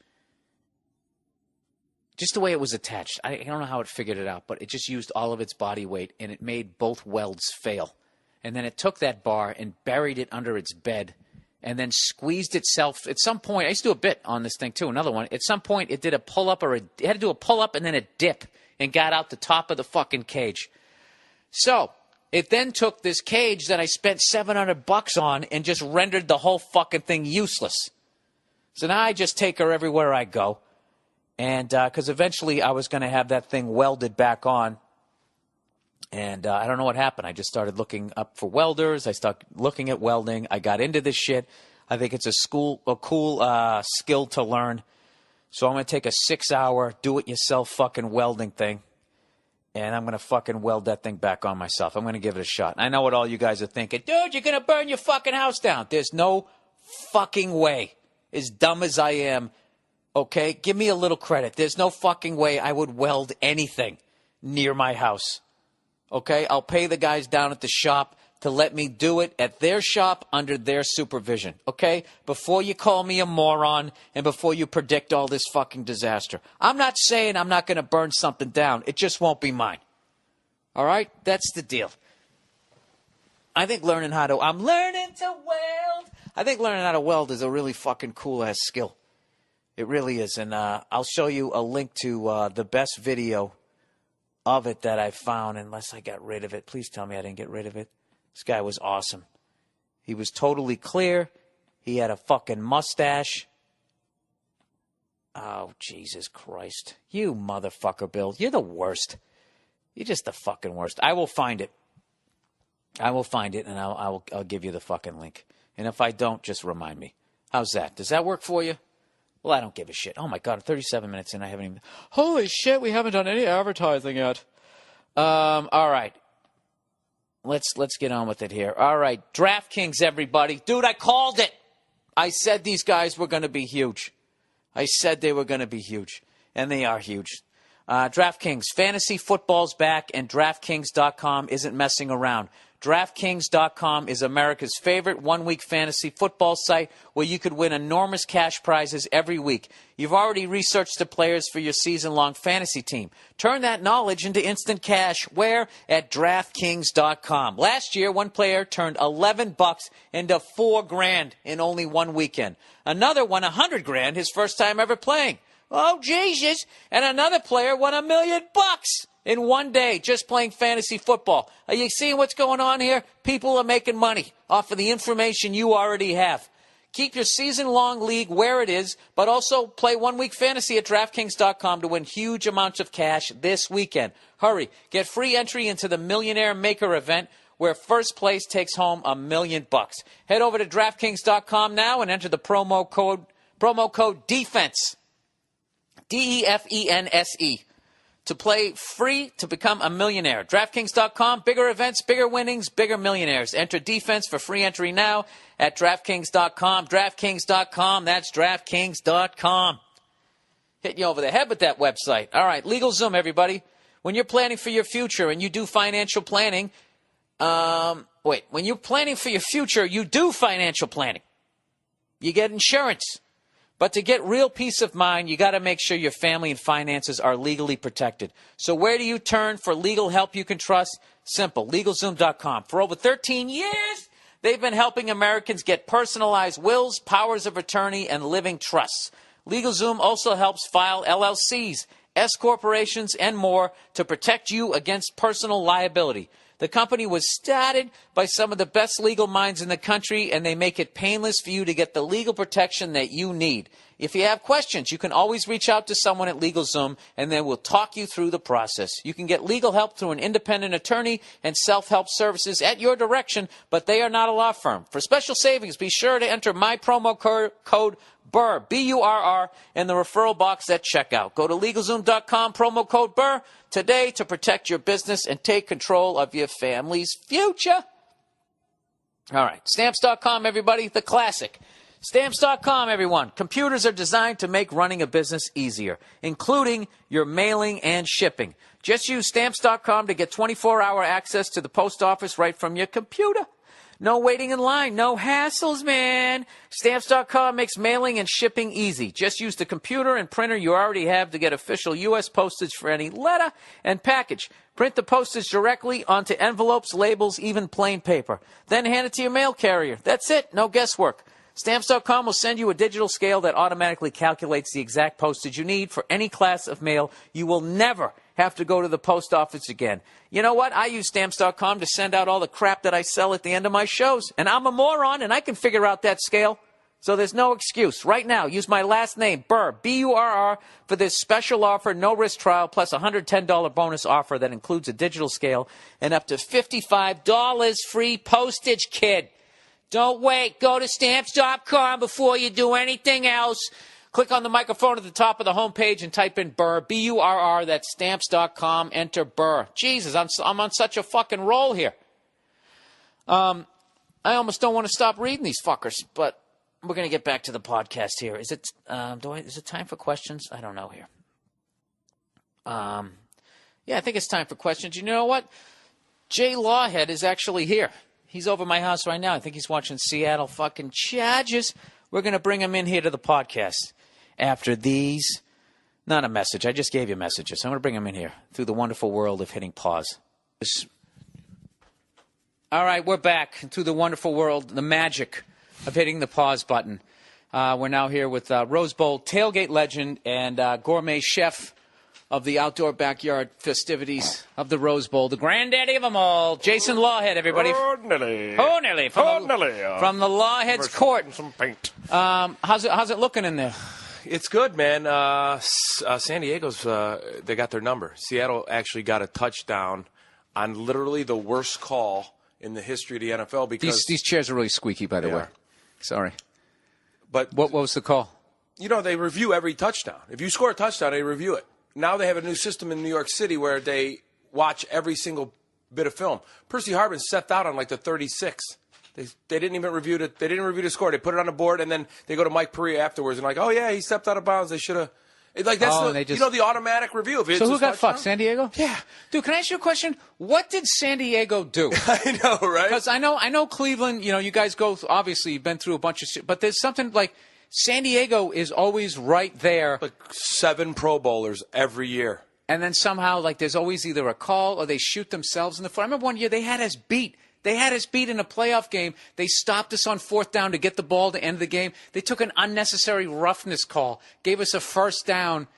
just the way it was attached. I don't know how it figured it out, but it just used all of its body weight, and it made both welds fail. And then it took that bar and buried it under its bed and then squeezed itself. At some point, I used to do a bit on this thing too, another one. At some point, it did a pull-up it had to do a pull-up and then a dip and got out the top of the fucking cage. So it then took this cage that I spent $700 on and just rendered the whole fucking thing useless. So now I just take her everywhere I go. And because eventually I was going to have that thing welded back on. And I don't know what happened. I just started looking up for welders. I started looking at welding. I got into this shit. I think it's a cool skill to learn. So I'm going to take a 6-hour do-it-yourself fucking welding thing. And I'm going to fucking weld that thing back on myself. I'm going to give it a shot. I know what all you guys are thinking. Dude, you're going to burn your fucking house down. There's no fucking way. As dumb as I am, okay, give me a little credit. There's no fucking way I would weld anything near my house. Okay, I'll pay the guys down at the shop to let me do it at their shop under their supervision. Okay, before you call me a moron and before you predict all this fucking disaster. I'm not saying I'm not going to burn something down. It just won't be mine. All right, that's the deal. I think I'm learning to weld. I think learning how to weld is a really fucking cool ass skill. It really is, and I'll show you a link to the best video of it that I found, unless I got rid of it. Please tell me I didn't get rid of it. This guy was awesome. He was totally clear. He had a fucking mustache. Oh, Jesus Christ. You motherfucker, Bill. You're the worst. You're just the fucking worst. I will find it. I will find it, and I'll give you the fucking link. And if I don't, just remind me. How's that? Does that work for you? Well, I don't give a shit. Oh, my God, I'm 37 minutes in. I haven't even... Holy shit, we haven't done any advertising yet. All right. Let's get on with it here. All right, DraftKings, everybody. Dude, I called it. I said these guys were going to be huge. I said they were going to be huge, and they are huge. DraftKings, fantasy football's back, and DraftKings.com isn't messing around. DraftKings.com is America's favorite one-week fantasy football site where you could win enormous cash prizes every week. You've already researched the players for your season-long fantasy team. Turn that knowledge into instant cash. Where? At DraftKings.com. Last year, one player turned $11 into $4,000 in only one weekend. Another won $100,000 his first time ever playing. Oh, Jesus. And another player won $1 million in one day just playing fantasy football. Are you seeing what's going on here? People are making money off of the information you already have. Keep your season-long league where it is, but also play one-week fantasy at DraftKings.com to win huge amounts of cash this weekend. Hurry. Get free entry into the Millionaire Maker event where first place takes home $1 million. Head over to DraftKings.com now and enter the promo code DEFENSE. DEFENSE. To play free to become a millionaire. DraftKings.com, bigger events, bigger winnings, bigger millionaires. Enter defense for free entry now at DraftKings.com. DraftKings.com, that's DraftKings.com. Hitting you over the head with that website. All right, LegalZoom, everybody. When you're planning for your future and you do financial planning, when you're planning for your future, you do financial planning. You get insurance. But to get real peace of mind, you got to make sure your family and finances are legally protected. So where do you turn for legal help you can trust? Simple. LegalZoom.com. For over 13 years, they've been helping Americans get personalized wills, powers of attorney, and living trusts. LegalZoom also helps file LLCs, S corporations, and more to protect you against personal liability. The company was started by some of the best legal minds in the country, and they make it painless for you to get the legal protection that you need. If you have questions, you can always reach out to someone at LegalZoom, and they will talk you through the process. You can get legal help through an independent attorney and self-help services at your direction, but they are not a law firm. For special savings, be sure to enter my promo code BURR, B-U-R-R, in the referral box at checkout. Go to LegalZoom.com, promo code BURR, today to protect your business and take control of your family's future. All right, Stamps.com, everybody, the classic. Stamps.com, everyone. Computers are designed to make running a business easier, including your mailing and shipping. Just use Stamps.com to get 24-hour access to the post office right from your computer. No waiting in line. No hassles, man. Stamps.com makes mailing and shipping easy. Just use the computer and printer you already have to get official U.S. postage for any letter and package. Print the postage directly onto envelopes, labels, even plain paper. Then hand it to your mail carrier. That's it. No guesswork. Stamps.com will send you a digital scale that automatically calculates the exact postage you need for any class of mail. You will never have to go to the post office again. You know what? I use Stamps.com to send out all the crap that I sell at the end of my shows. And I'm a moron, and I can figure out that scale. So there's no excuse. Right now, use my last name, Burr, B-U-R-R, for this special offer, no-risk trial, plus a $110 bonus offer that includes a digital scale and up to $55 free postage, kid. Don't wait. Go to Stamps.com before you do anything else. Click on the microphone at the top of the homepage and type in Burr, B-U-R-R. That's Stamps.com. Enter Burr. Jesus, I'm on such a fucking roll here. I almost don't want to stop reading these fuckers, but we're going to get back to the podcast here. Is it time for questions? I don't know here. Yeah, I think it's time for questions. You know what? Jay Lawhead is actually here. He's over my house right now. I think he's watching Seattle fucking Chargers. We're going to bring him in here to the podcast after these. Not a message. I just gave you messages. I'm going to bring him in here through the wonderful world of hitting pause. All right, we're back through the wonderful world, the magic of hitting the pause button. We're now here with Rose Bowl tailgate legend and gourmet chef of the outdoor backyard festivities of the Rose Bowl, the granddaddy of them all, Jason Lawhead, everybody. From the Lawhead's court. Some paint. How's it looking in there? It's good, man. San Diego's, they got their number. Seattle actually got a touchdown on literally the worst call in the history of the NFL because these chairs are really squeaky, by the way. Sorry. But what was the call? You know, they review every touchdown. If you score a touchdown, they review it. Now they have a new system in New York City where they watch every single bit of film. Percy Harvin stepped out on like the 36. They didn't even review it. They didn't review the score. They put it on the board, and then they go to Mike Perea afterwards and like, oh yeah, he stepped out of bounds. They should have. Like that's the automatic review. If it's so who got fucked? San Diego? Yeah, dude. Can I ask you a question? What did San Diego do? I know, right? Because I know Cleveland. You know, you guys go. Obviously, you've been through a bunch of shit, but there's something like San Diego is always right there. Like 7 Pro Bowlers every year. And then somehow, like, there's always either a call or they shoot themselves in the foot. I remember one year they had us beat. They had us beat in a playoff game. They stopped us on 4th down to get the ball to end the game. They took an unnecessary roughness call, gave us a 1st down,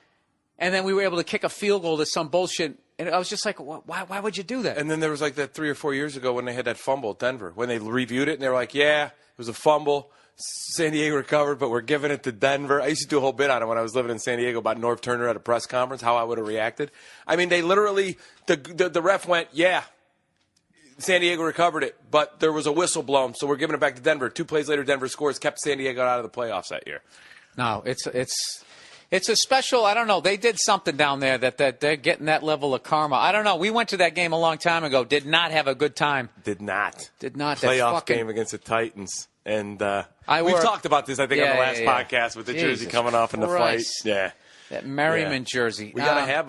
and then we were able to kick a field goal to some bullshit. And I was just like, why would you do that? And then there was like that 3 or 4 years ago when they had that fumble at Denver, when they reviewed it and they were like, yeah, it was a fumble. San Diego recovered, but we're giving it to Denver. I used to do a whole bit on it when I was living in San Diego about Norv Turner at a press conference, how I would have reacted. I mean, they literally, the ref went, yeah, San Diego recovered it, but there was a whistle blown, so we're giving it back to Denver. 2 plays later, Denver scores, kept San Diego out of the playoffs that year. No, it's a special, I don't know, they did something down there that they're getting that level of karma. I don't know. We went to that game a long time ago, did not have a good time. Did not. Playoff game against the Titans. And we've talked about this, I think, on the last podcast with the jersey coming off in the fight. Yeah, that Merriman jersey. We gotta have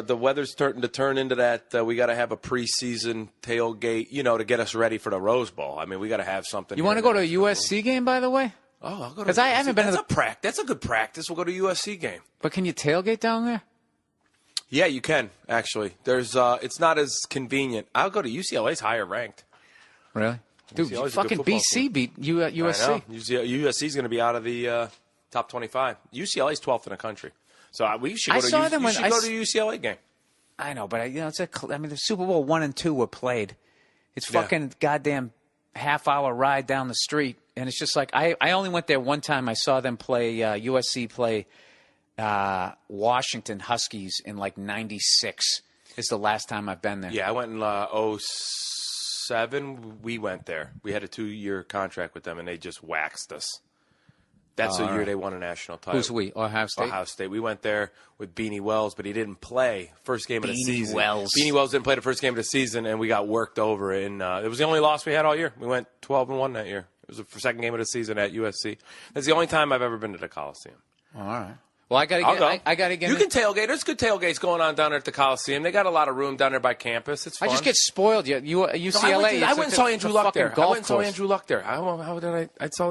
the weather's starting to turn into that. We gotta have a preseason tailgate, to get us ready for the Rose Bowl. I mean, we gotta have something. You want to go to a USC game, by the way? Oh, I'll go to. Because I haven't been to That's a good practice. We'll go to a USC game. But can you tailgate down there? Yeah, you can actually. There's it's not as convenient. I'll go to UCLA's higher ranked. Really? Dude, fucking BC beat USC. USC's going to be out of the top 25. UCLA's 12th in the country. So we should go to go to UCLA game. I know, but the Super Bowl 1 and 2 were played. It's fucking goddamn half-hour ride down the street. And it's just like, I only went there one time. I saw them play, USC play Washington Huskies in like 96 is the last time I've been there. Yeah, I went in 07, we went there. We had a 2-year contract with them, and they just waxed us. That's the year they won a national title. Who's we? Ohio State? Ohio State. We went there with Beanie Wells, but he didn't play first game of the season. Beanie Wells didn't play the first game of the season, and we got worked over. And it was the only loss we had all year. We went 12-1 that year. It was the second game of the season at USC. That's the only time I've ever been to the Coliseum. All right. Well, I gotta get. I gotta get. You can tailgate. There's good tailgates going on down there at the Coliseum. They got a lot of room down there by campus. It's fun. I just get spoiled. UCLA. I went and saw Andrew Luck there. I saw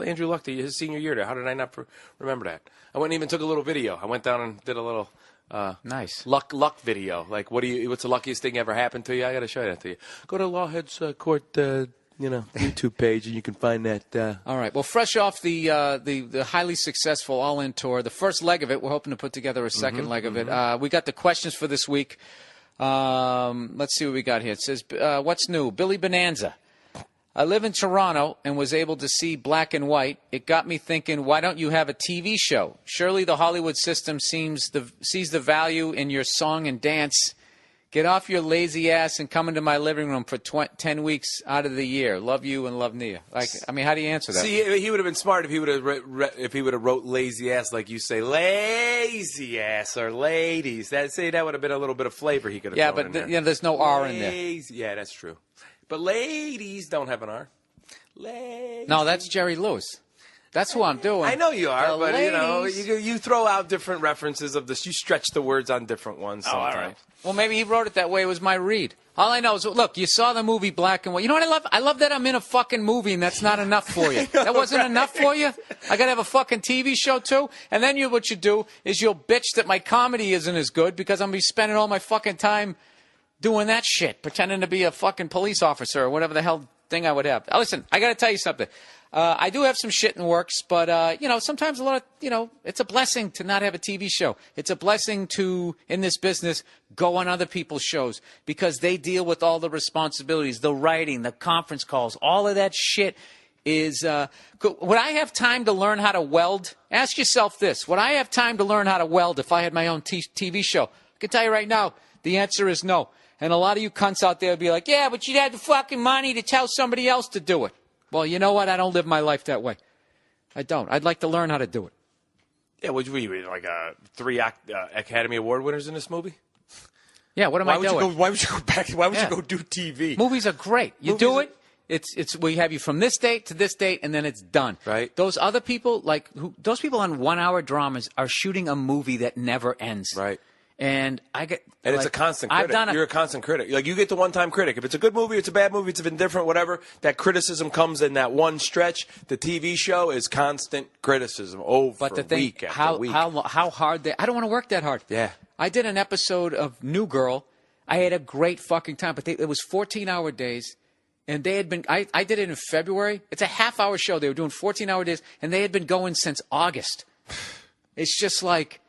Andrew Luck there his senior year there. How did I not remember that? I went and even took a little video. I went down and did a little nice luck video. Like, what's the luckiest thing ever happened to you? I got to show that to you. Go to Lawhead's Court. YouTube page, and you can find that. All right. Well, fresh off the highly successful All-In Tour, the first leg of it, we're hoping to put together a second leg of it. We got the questions for this week. Let's see what we got here. It says, what's new? Billy Bonanza. I live in Toronto and was able to see Black and White. It got me thinking, why don't you have a TV show? Surely the Hollywood system sees the value in your song and dance. Get off your lazy ass and come into my living room for 10 weeks out of the year. Love you and love Nia. Like, I mean, how do you answer that? See, he would have been smart if he would have wrote lazy ass like you say, lazy ass or ladies. That would have been a little bit of flavor he could have. Yeah, but there's no R in there. Yeah, that's true. But ladies don't have an R. Lazy. No, that's Jerry Lewis. That's who I'm doing. I know you are, but ladies. you throw out different references of this. You stretch the words on different ones sometimes. All right. Well, maybe he wrote it that way. It was my read. All I know is, look, you saw the movie Black and White. You know what I love? I love that I'm in a fucking movie, and that's not enough for you. That wasn't enough for you? I got to have a fucking TV show, too? And then what you do is you'll bitch that my comedy isn't as good because I'm going to be spending all my fucking time doing that shit, pretending to be a fucking police officer or whatever the hell thing I would have. Now, listen, I got to tell you something. I do have some shit in works, but, sometimes a lot of, it's a blessing to not have a TV show. It's a blessing to, in this business, go on other people's shows because they deal with all the responsibilities, the writing, the conference calls, all of that shit is, would I have time to learn how to weld? Ask yourself this. Would I have time to learn how to weld if I had my own TV show? I can tell you right now, the answer is no. And a lot of you cunts out there would be like, yeah, but you'd have the fucking money to tell somebody else to do it. Well, you know what? I don't live my life that way. I don't. I'd like to learn how to do it. Yeah, would you like 3 Academy Award winners in this movie? Yeah, what am I doing? Why would you go back? Why would you go do TV? Movies are great. Do it. We have you from this date to this date, and then it's done. Right. Those other people, those people on 1-hour dramas are shooting a movie that never ends. Right. And it's a constant critic. You're a constant critic. Like, you get the one-time critic. If it's a good movie, it's a bad movie, it's indifferent, whatever, that criticism comes in that one stretch. The TV show is constant criticism week after week. How hard I don't want to work that hard. Yeah. I did an episode of New Girl. I had a great fucking time, but it was 14-hour days. And they had been, I did it in February. It's a half-hour show. They were doing 14-hour days, and they had been going since August. It's just like,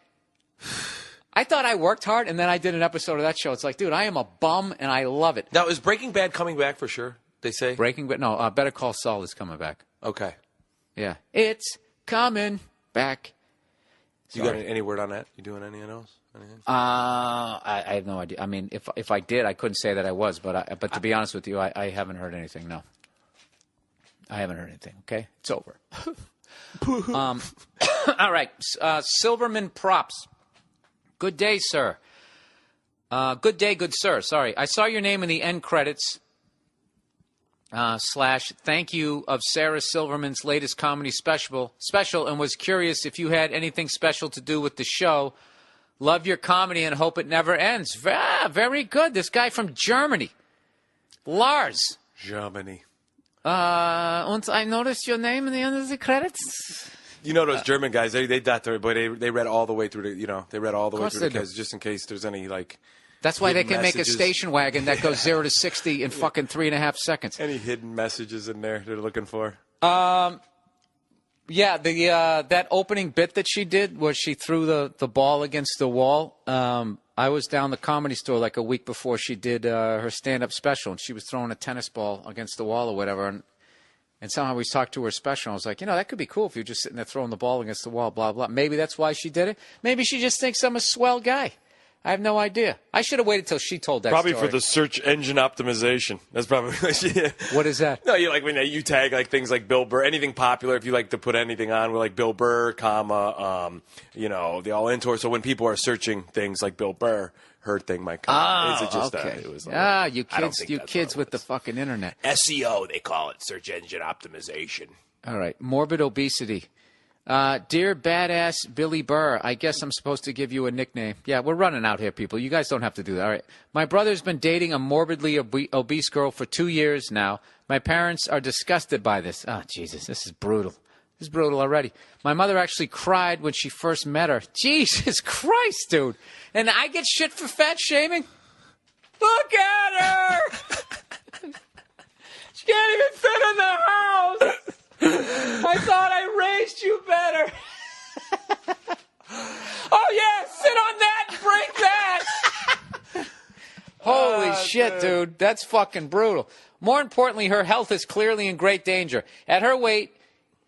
I thought I worked hard, and then I did an episode of that show. It's like, dude, I am a bum, and I love it. Now, is Breaking Bad coming back for sure, they say? Breaking Bad? No, Better Call Saul is coming back. Okay. Yeah. It's coming back. You got any word on that? You doing any of those? Anything? I have no idea. I mean, if I did, I couldn't say that I was, but to be honest with you, I haven't heard anything, no. I haven't heard anything, okay? It's over. All right. Silverman Props. Good day, sir. Good day, good sir. Sorry. I saw your name in the end credits / thank you of Sarah Silverman's latest comedy special and was curious if you had anything special to do with the show. Love your comedy and hope it never ends. Very good. This guy from Germany. Lars. Germany. And I noticed your name in the end of the credits. You know those German guys, they read all the way through they read all the way through the credits just in case there's any, like, that's why they can messages. Make a station wagon that goes 0 to 60 in fucking 3.5 seconds. Any hidden messages in there they're looking for? Yeah, that opening bit that she did where she threw the ball against the wall. I was down the Comedy Store like a week before she did her stand-up special, and she was throwing a tennis ball against the wall or whatever, and somehow we talked to her special. I was like, that could be cool if you're just sitting there throwing the ball against the wall, blah, blah. Maybe that's why she did it. Maybe she just thinks I'm a swell guy. I have no idea. I should have waited till she told that probably story. For the search engine optimization. That's probably what she did. What is that? No, you like when you tag like things like Bill Burr, anything popular. If you like to put anything on with like Bill Burr, the All-In Tour. So when people are searching things like Bill Burr, her thing might come. Oh, it just, okay. It was like, you kids with the fucking internet. SEO, they call it, search engine optimization. All right. Morbid obesity. Dear badass Billy Burr, I guess I'm supposed to give you a nickname. Yeah, we're running out here, people. You guys don't have to do that. All right. My brother's been dating a morbidly obese girl for 2 years now. My parents are disgusted by this. Oh, Jesus, this is brutal. This is brutal already. My mother actually cried when she first met her. Jesus Christ, dude. And I get shit for fat shaming? Look at her! She can't even fit in the house! I thought I raised you better. Oh, yeah, sit on that and break that. Holy shit, dude. That's fucking brutal. More importantly, her health is clearly in great danger. At her weight,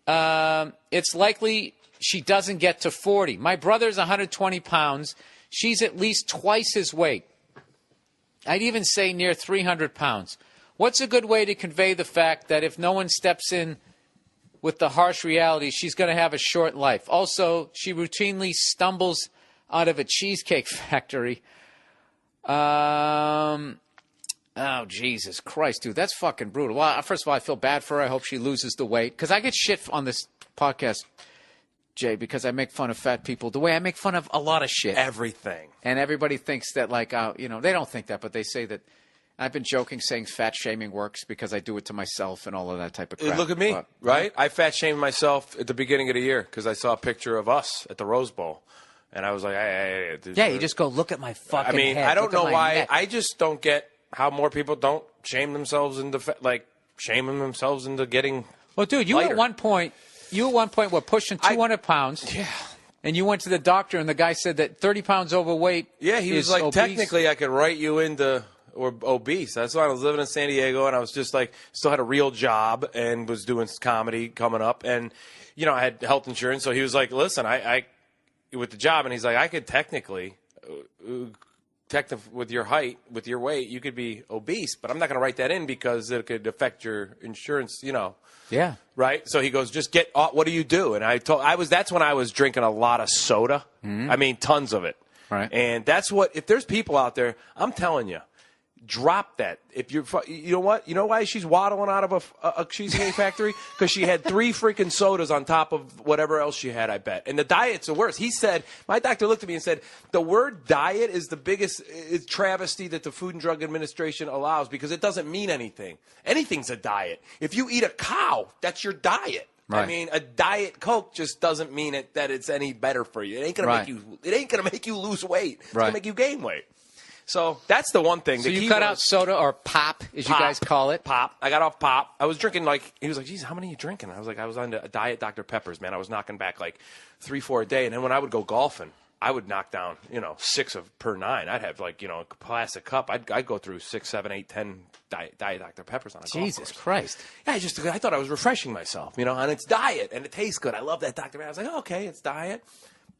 it's likely she doesn't get to 40. My brother's 120 pounds. She's at least twice his weight. I'd even say near 300 pounds. What's a good way to convey the fact that if no one steps in with the harsh reality, she's going to have a short life? Also, she routinely stumbles out of a cheesecake factory. Oh, Jesus Christ, dude. That's fucking brutal. Well, first of all, I feel bad for her. I hope she loses the weight. Because I get shit on this podcast, Jay, because I make fun of fat people the way I make fun of a lot of shit. Everything. And everybody thinks that, like, they don't think that, but they say that. I've been joking saying fat shaming works because I do it to myself and all of that type of crap. Look at me, right? I fat shamed myself at the beginning of the year because I saw a picture of us at the Rose Bowl. And I was like, hey. Yeah, you just go, look at my fucking head. I don't know why. Neck. I just don't get how more people don't shame themselves into, shaming themselves into getting Well, dude, you lighter. at one point were pushing 200 pounds. Yeah. And you went to the doctor and the guy said that 30 pounds overweight Yeah, he was like, obese. technically I could write you into or obese. That's why I was living in San Diego, and I was just like, still had a real job and was doing comedy coming up, and I had health insurance. So he was like, listen, I with the job, and he's like, I could technically with your height, with your weight, you could be obese, but I'm not going to write that in because it could affect your insurance. Yeah. Right. So he goes, just what do you do? And that's when I was drinking a lot of soda. Mm-hmm. I mean, tons of it. Right. And if there's people out there, I'm telling you, drop that. If you know what? You know why she's waddling out of a cheesecake factory? Because she had 3 freaking sodas on top of whatever else she had, I bet. And the diet's the worst. He said, my doctor looked at me and said, the word diet is the biggest travesty that the Food and Drug Administration allows because it doesn't mean anything. Anything's a diet. If you eat a cow, that's your diet. Right. I mean, a Diet Coke just doesn't mean that it's any better for you. It ain't gonna make you lose weight. It's gonna make you gain weight. So that's the one thing. So you cut out soda or pop, as you guys call it? Pop. I got off pop. I was drinking he was like, geez, how many are you drinking? I was like, I was on a Diet Dr. Pepper's, man. I was knocking back 3, 4 a day. And then when I would go golfing, I would knock down, 6 per 9. I'd have a plastic cup. I'd go through 6, 7, 8, 10 Diet Dr. Peppers on a golf course. Jesus Christ. Yeah, I thought I was refreshing myself, and it's diet and it tastes good. I love that Dr. Pepper. I was like, oh, okay, it's diet.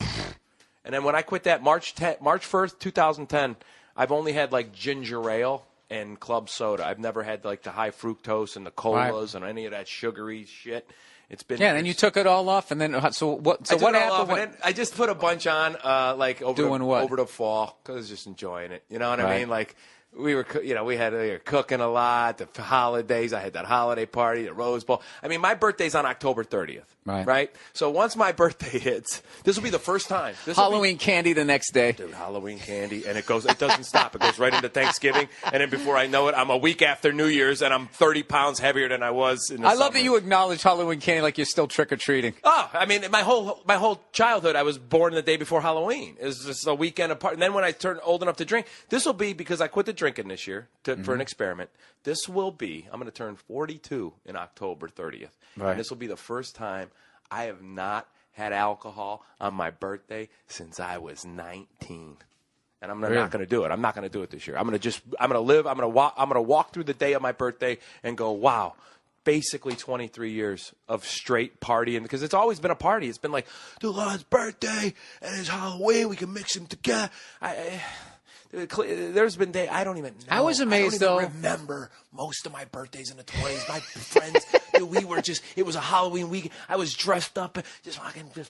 And then when I quit that March 1st, 2010, I've only had ginger ale and club soda. I've never had the high fructose and the colas and any of that sugary shit. It's been and then you took it all off, and then so what? So what happened? I just put a bunch on, over the fall because I was just enjoying it. You know what I mean? We were cooking a lot. The holidays, I had that holiday party, the Rose Bowl. I mean, my birthday's on October 30th, right? So once my birthday hits, this will be the first time. Halloween candy the next day. Dude, Halloween candy, and it doesn't stop. It goes right into Thanksgiving, and then before I know it, I'm a week after New Year's, and I'm 30 pounds heavier than I was in the summer. Love that you acknowledge Halloween candy like you're still trick-or-treating. Oh, I mean, my whole childhood, I was born the day before Halloween. It was just a weekend apart. And then when I turned old enough to drink, this will be because I quit the drinking this year for an experiment. This will be, I'm going to turn 42 in October 30th. Right. And this will be the first time I have not had alcohol on my since I was 19. And I'm not going to do it. I'm not going to do it this year. I'm going to live. I'm going to walk through the day of my birthday and go, wow. Basically 23 years of straight partying because it's always been a party. It's been like, dude, it's birthday and it's Halloween. We can mix them together. There's been days I don't even know. I was amazed, I don't even remember most of my birthdays in the 20s. My friends, dude, it was a Halloween week. I was dressed up, just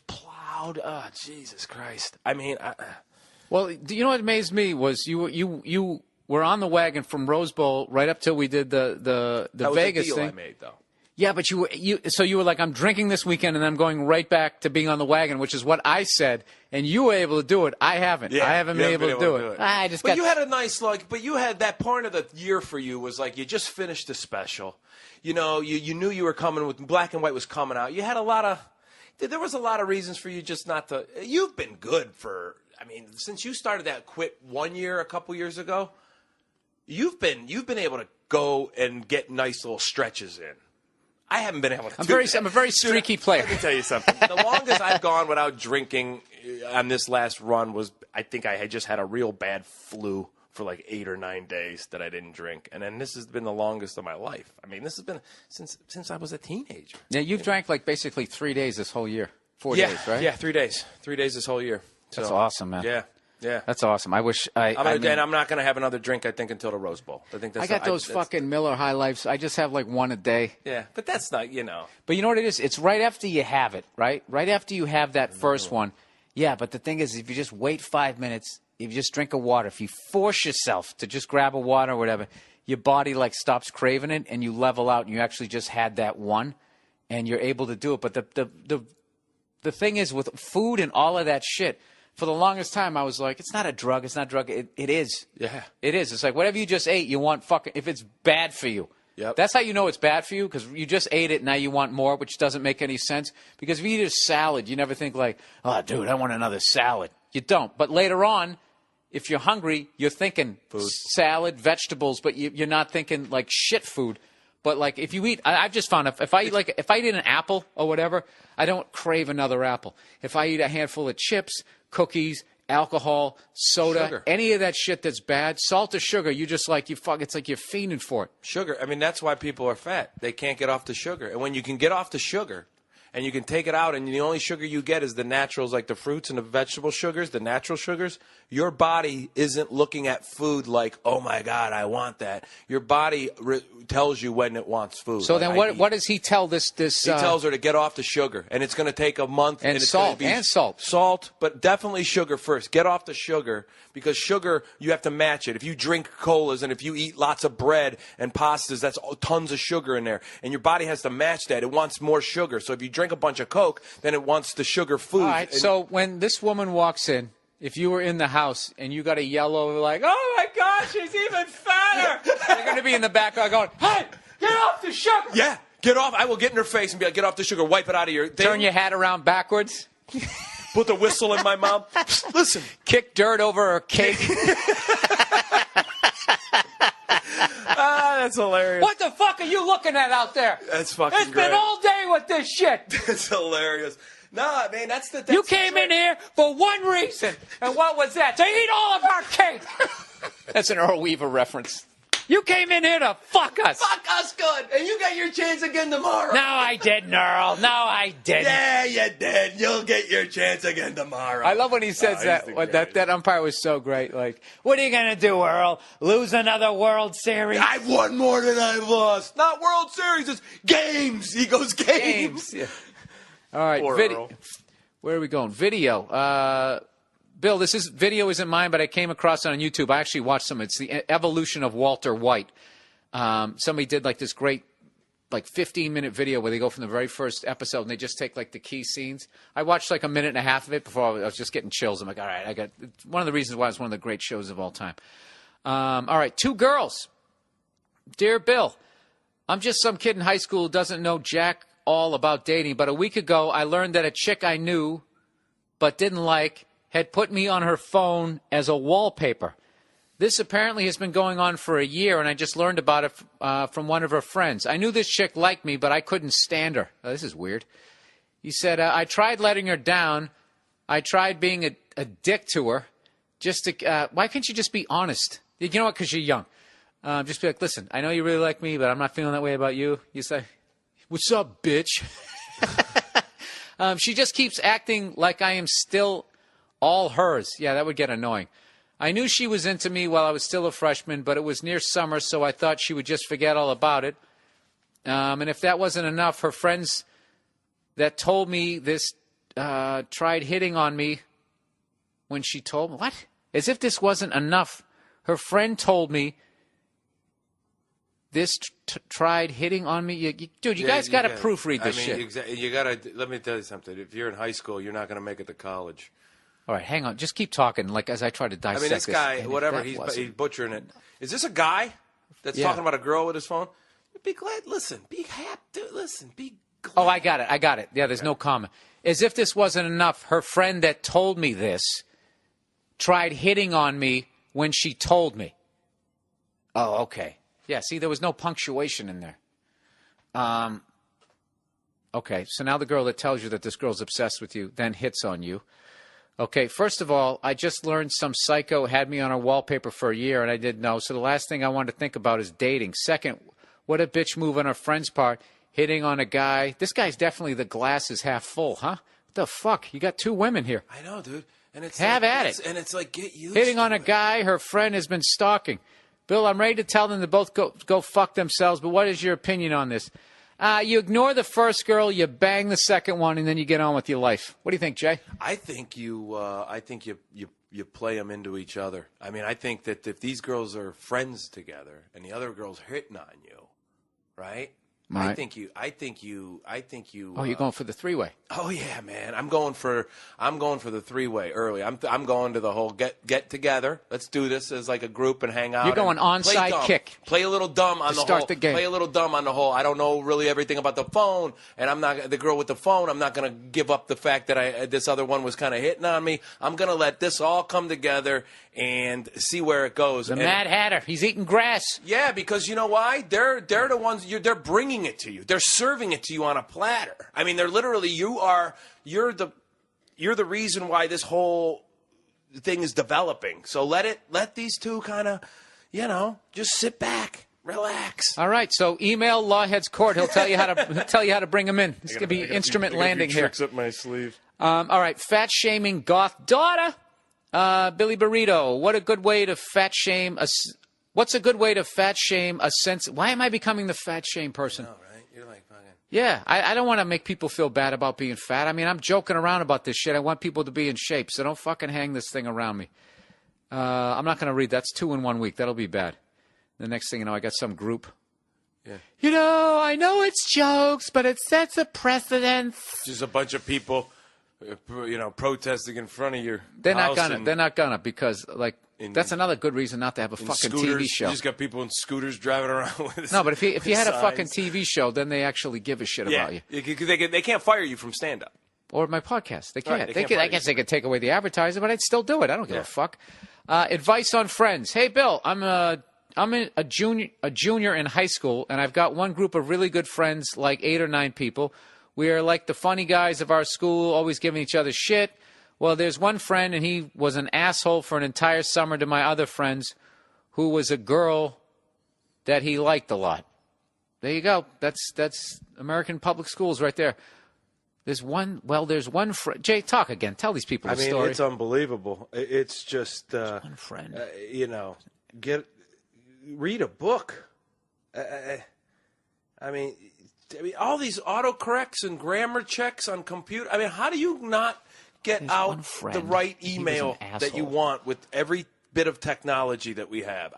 plowed. Oh, Jesus Christ. I mean, well, you know what amazed me was you were on the wagon from Rose Bowl right up till we did the Vegas deal thing. I made, though. Yeah, but so you were like, I'm drinking this weekend and I'm going right back to being on the wagon, which is what I said, and you were able to do it. I haven't. Yeah, I haven't been able to do it. But you had a nice but you had that part of the year for you was like you just finished a special. You know, you knew you were coming with Black and White was coming out. You had there was a lot of reasons for you just not to. You've been good since you started that quit 1 year, a couple years ago. You've been able to go and get nice little stretches in. I haven't been able to. I'm a very streaky player. Let me tell you something. The longest I've gone without drinking on this last run was I think I had just had a real bad flu for like 8 or 9 days that I didn't drink, and then this has been the longest of my life. I mean, this has been since I was a teenager. Yeah, you've drank like basically 3 days this whole year. 4 days, right? Yeah, 3 days. 3 days this whole year. That's awesome, man. Yeah. Yeah, that's awesome. I wish I'm not going to have another drink. I think until the Rose Bowl. I got those fucking Miller High Lifes. I just have like one a day. Yeah, but that's not But you know what it is? It's right after you have it, right? Right after you have that first one. Yeah, but the thing is, if you just wait 5 minutes, if you just drink a water, if you force yourself to just grab a water or whatever, your body like stops craving it and you level out and you actually just had that one, and you're able to do it. But the thing is with food and all of that shit. For the longest time, I was like, it's not a drug. It's not a drug. It is. Yeah. It is. It's like whatever you just ate, you want fucking – if it's bad for you. Yep. That's how you know it's bad for you, because you just ate it and now you want more, which doesn't make any sense. Because if you eat a salad, you never think like, oh, dude, I want another salad. You don't. But later on, if you're hungry, you're thinking food. Salad, vegetables, but you're not thinking like shit food. But like if you eat, I've just found if I eat an apple or whatever, I don't crave another apple. If I eat a handful of chips, cookies, alcohol, soda, sugar. Any of that shit that's bad, salt or sugar, you just like it's like you're fiending for it. Sugar. I mean, that's why people are fat. They can't get off the sugar. And when you can get off the sugar and you can take it out and the only sugar you get is the naturals, like the fruits and the vegetable sugars, the natural sugars, your body isn't looking at food like, oh my God, I want that. Your body tells you when it wants food. So then what does he tell this? He tells her to get off the sugar, and it's going to take a month. And it's salt, gonna be Salt, but definitely sugar first. Get off the sugar, because sugar, you have to match it. If you drink colas and if you eat lots of bread and pastas, that's tons of sugar in there. And your body has to match that. It wants more sugar. So if you drink a bunch of Coke, then it wants the sugar food. All right, so when this woman walks in, if you were in the house and you got a yellow, like, oh my God, she's even fatter, they're going to be in the background going, hey, get off the sugar. Yeah, get off. I will get in her face and be like, get off the sugar, wipe it out of your thing. Turn your hat around backwards. Put the whistle in my mouth. Listen. Kick dirt over her cake. That's hilarious. What the fuck are you looking at out there? That's fucking great. It's great. been all day with this shit. That's hilarious. No, man, that's you came in here for one reason, and what was that? To eat all of our cake. That's an Earl Weaver reference. You came in here to fuck us. Fuck us good, and you got your chance again tomorrow. No, I didn't, Earl. No, I didn't. Yeah, you did. You'll get your chance again tomorrow. I love when he says that. That umpire was so great. Like, what are you going to do, Earl? Lose another World Series? I've won more than I've lost. Not World Series, it's games. He goes games. Yeah. All right, video. Where are we going? Video. Bill, video isn't mine, but I came across it on YouTube. I actually watched some. It's the evolution of Walter White. Somebody did like this great, like 15-minute video where they go from the very first episode and they just take like the key scenes. I watched like a minute and a half of it before I was just getting chills. I'm like, all right, it's one of the reasons why it's one of the great shows of all time. All right, 2 girls. Dear Bill, I'm just some kid in high school who doesn't know jack all about dating, but a week ago I learned that a chick I knew but didn't like had put me on her phone as a wallpaper. This apparently has been going on for a year, and I just learned about it from one of her friends. I knew this chick liked me, but I couldn't stand her. Oh, this is weird. He said, I tried letting her down. I tried being a dick to her. Why can't you just be honest? You know what? Because you're young. Just be like, listen, I know you really like me, but I'm not feeling that way about you. You say, what's up, bitch? She just keeps acting like I am still all hers. Yeah, that would get annoying. I knew she was into me while I was still a freshman, but it was near summer, so I thought she would just forget all about it. And if that wasn't enough, her friends that told me this tried hitting on me when she told me. What? As if this wasn't enough. Her friend told me this tried hitting on me. Dude, you guys got to proofread this shit. You got to. Let me tell you something. If you're in high school, you're not going to make it to college. All right, hang on. Just keep talking, like as I try to dissect this guy, this. whatever, he's butchering it. Is this a guy that's talking about a girl with his phone? Be glad. Listen. Be happy. Listen. Be glad. Oh, I got it. Yeah, there's no comment. As if this wasn't enough, her friend that told me this tried hitting on me when she told me. Oh, okay. Yeah, see, there was no punctuation in there. Okay, so now the girl that tells you that this girl's obsessed with you then hits on you. Okay, first of all, I just learned some psycho had me on her wallpaper for a year, and I didn't know. So the last thing I wanted to think about is dating. Second, what a bitch move on her friend's part, hitting on a guy. This guy's definitely the glass is half full, huh? What the fuck? You got two women here. I know, dude. And it's Have at it. And it's like, get used hitting to on a it. guy her friend has been stalking. Bill, I'm ready to tell them to both go fuck themselves, but what is your opinion on this? You ignore the first girl, you bang the second one, and then you get on with your life. What do you think, Jay? I think you play them into each other. I mean, I think that if these girls are friends together and the other girl's hitting on you, right? Right. I think you. Oh, you're going for the three-way. Oh yeah, man. I'm going for the three-way early. I'm going to the whole get together. Let's do this as like a group and hang out. You're going onside kick. Play a little dumb on the start the game. Play a little dumb on the whole. I don't know really everything about the phone, and I'm not the girl with the phone. I'm not going to give up the fact that this other one was kind of hitting on me. I'm going to let this all come together and see where it goes. The Mad Hatter. He's eating grass. Yeah, because you know why? They're the ones they're bringing it to you. They're serving it to you on a platter. I mean, they're literally you're the reason why this whole thing is developing. So let these two kind of, just sit back, relax. All right, so email Lawhead's Court. He'll tell you how to bring him in. It's gonna be instrument landing here. Tricks up my sleeve. All right, fat shaming goth daughter. Billy Burrito. What's a good way to fat shame a sense? Why am I becoming the fat shame person? Right? You're like fucking. Yeah, I don't want to make people feel bad about being fat. I mean, I'm joking around about this shit. I want people to be in shape, so don't fucking hang this thing around me. I'm not going to read. That's 2 in 1 week. That'll be bad. The next thing you know, I got some group. Yeah. I know it's jokes, but it sets a precedent. Just a bunch of people, protesting in front of your They're house. They're not gonna because that's another good reason not to have a fucking scooters. TV show. You just got people in scooters driving around with No, but if you had a signs. fucking TV show, then they actually give a shit about you. They can't fire you from stand-up. Or my podcast. They can't. Right, I guess they could take away the advertiser, but I'd still do it. I don't give a fuck. Advice on friends. Hey, Bill, I'm a junior in high school, and I've got one group of really good friends, like 8 or 9 people. We are like the funny guys of our school, always giving each other shit. Well, there's one friend, and he was an asshole for an entire summer to my other friends, who was a girl that he liked a lot. There you go. That's American public schools right there. There's one friend. Jay, talk again. Tell these people the story. It's unbelievable. It's just one friend. Read a book. All these autocorrects and grammar checks on computer. I mean, how do you not get out the right email that you want with every bit of technology that we have?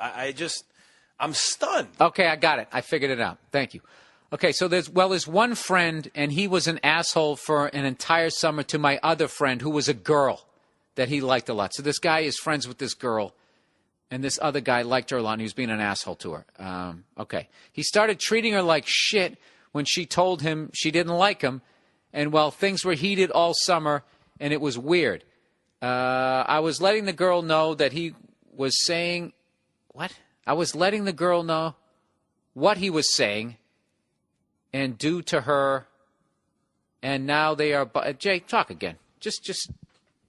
I'm stunned. Okay, I got it. I figured it out. Thank you. Okay, so there's one friend, and he was an asshole for an entire summer to my other friend, who was a girl that he liked a lot. So this guy is friends with this girl, and this other guy liked her a lot, and he was being an asshole to her. Okay. He started treating her like shit when she told him she didn't like him, and, things were heated all summer, and it was weird. I was letting the girl know that he was saying... What? I was letting the girl know what he was saying and do to her, and now they are... Jay, talk again. Just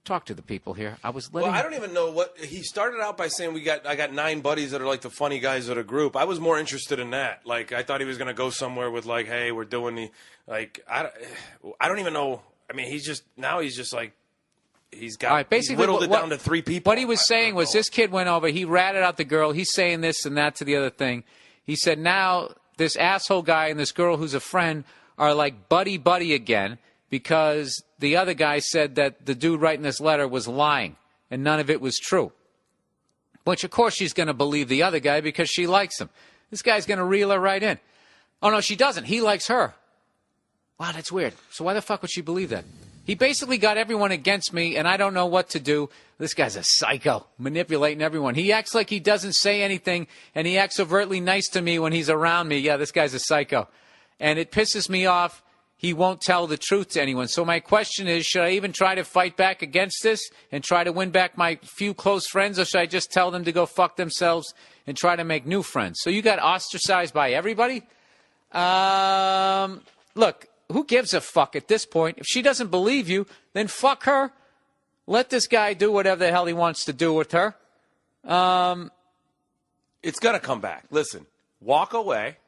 talk to the people here. I don't even know what... He started out by saying I got 9 buddies that are like the funny guys of the group. I was more interested in that. Like, I thought he was going to go somewhere with like, hey, we're doing the... Like, I don't even know... I mean, he's just like... He's got... All right, basically, whittled it down to 3 people. What he was saying was this kid went over, he ratted out the girl, he's saying this and that to the other thing. He said now this asshole guy and this girl who's a friend are like buddy-buddy again because the other guy said that the dude writing this letter was lying and none of it was true. Which, of course, she's going to believe the other guy because she likes him. This guy's going to reel her right in. Oh, no, she doesn't. He likes her. Wow, that's weird. So why the fuck would she believe that? He basically got everyone against me, and I don't know what to do. This guy's a psycho, manipulating everyone. He acts like he doesn't say anything, and he acts overtly nice to me when he's around me. Yeah, this guy's a psycho. And it pisses me off. He won't tell the truth to anyone. So my question is, should I even try to fight back against this and try to win back my few close friends, or should I just tell them to go fuck themselves and try to make new friends? So you got ostracized by everybody? Look, who gives a fuck at this point? If she doesn't believe you, then fuck her. Let this guy do whatever the hell he wants to do with her. It's going to come back. Listen, walk away.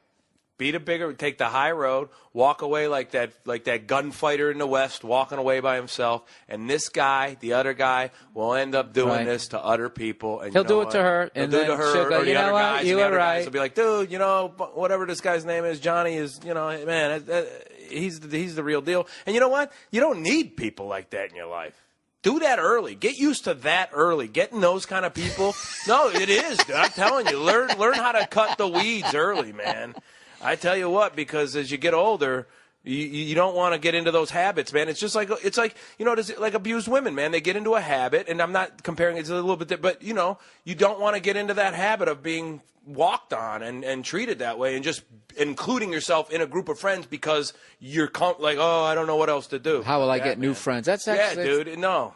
Take the high road, walk away like that gunfighter in the West, walking away by himself. And this guy, the other guy, will end up doing this to other people. And he'll do it to her, He'll and do it then to her, she'll go, or the other guys. You the were other right. guys will be like, dude, whatever this guy's name is, Johnny is, man, he's the real deal. And you know what? You don't need people like that in your life. Do that early. Get used to that early. Getting those kind of people. No, it is, dude. I'm telling you, learn how to cut the weeds early, man. I tell you what, because as you get older, you don't want to get into those habits, man. It's like like abused women, man. They get into a habit, and I'm not comparing it to a little bit, but you don't want to get into that habit of being walked on and treated that way, and just including yourself in a group of friends because you're like, oh, I don't know what else to do. How will I get new friends? That's actually, dude. No,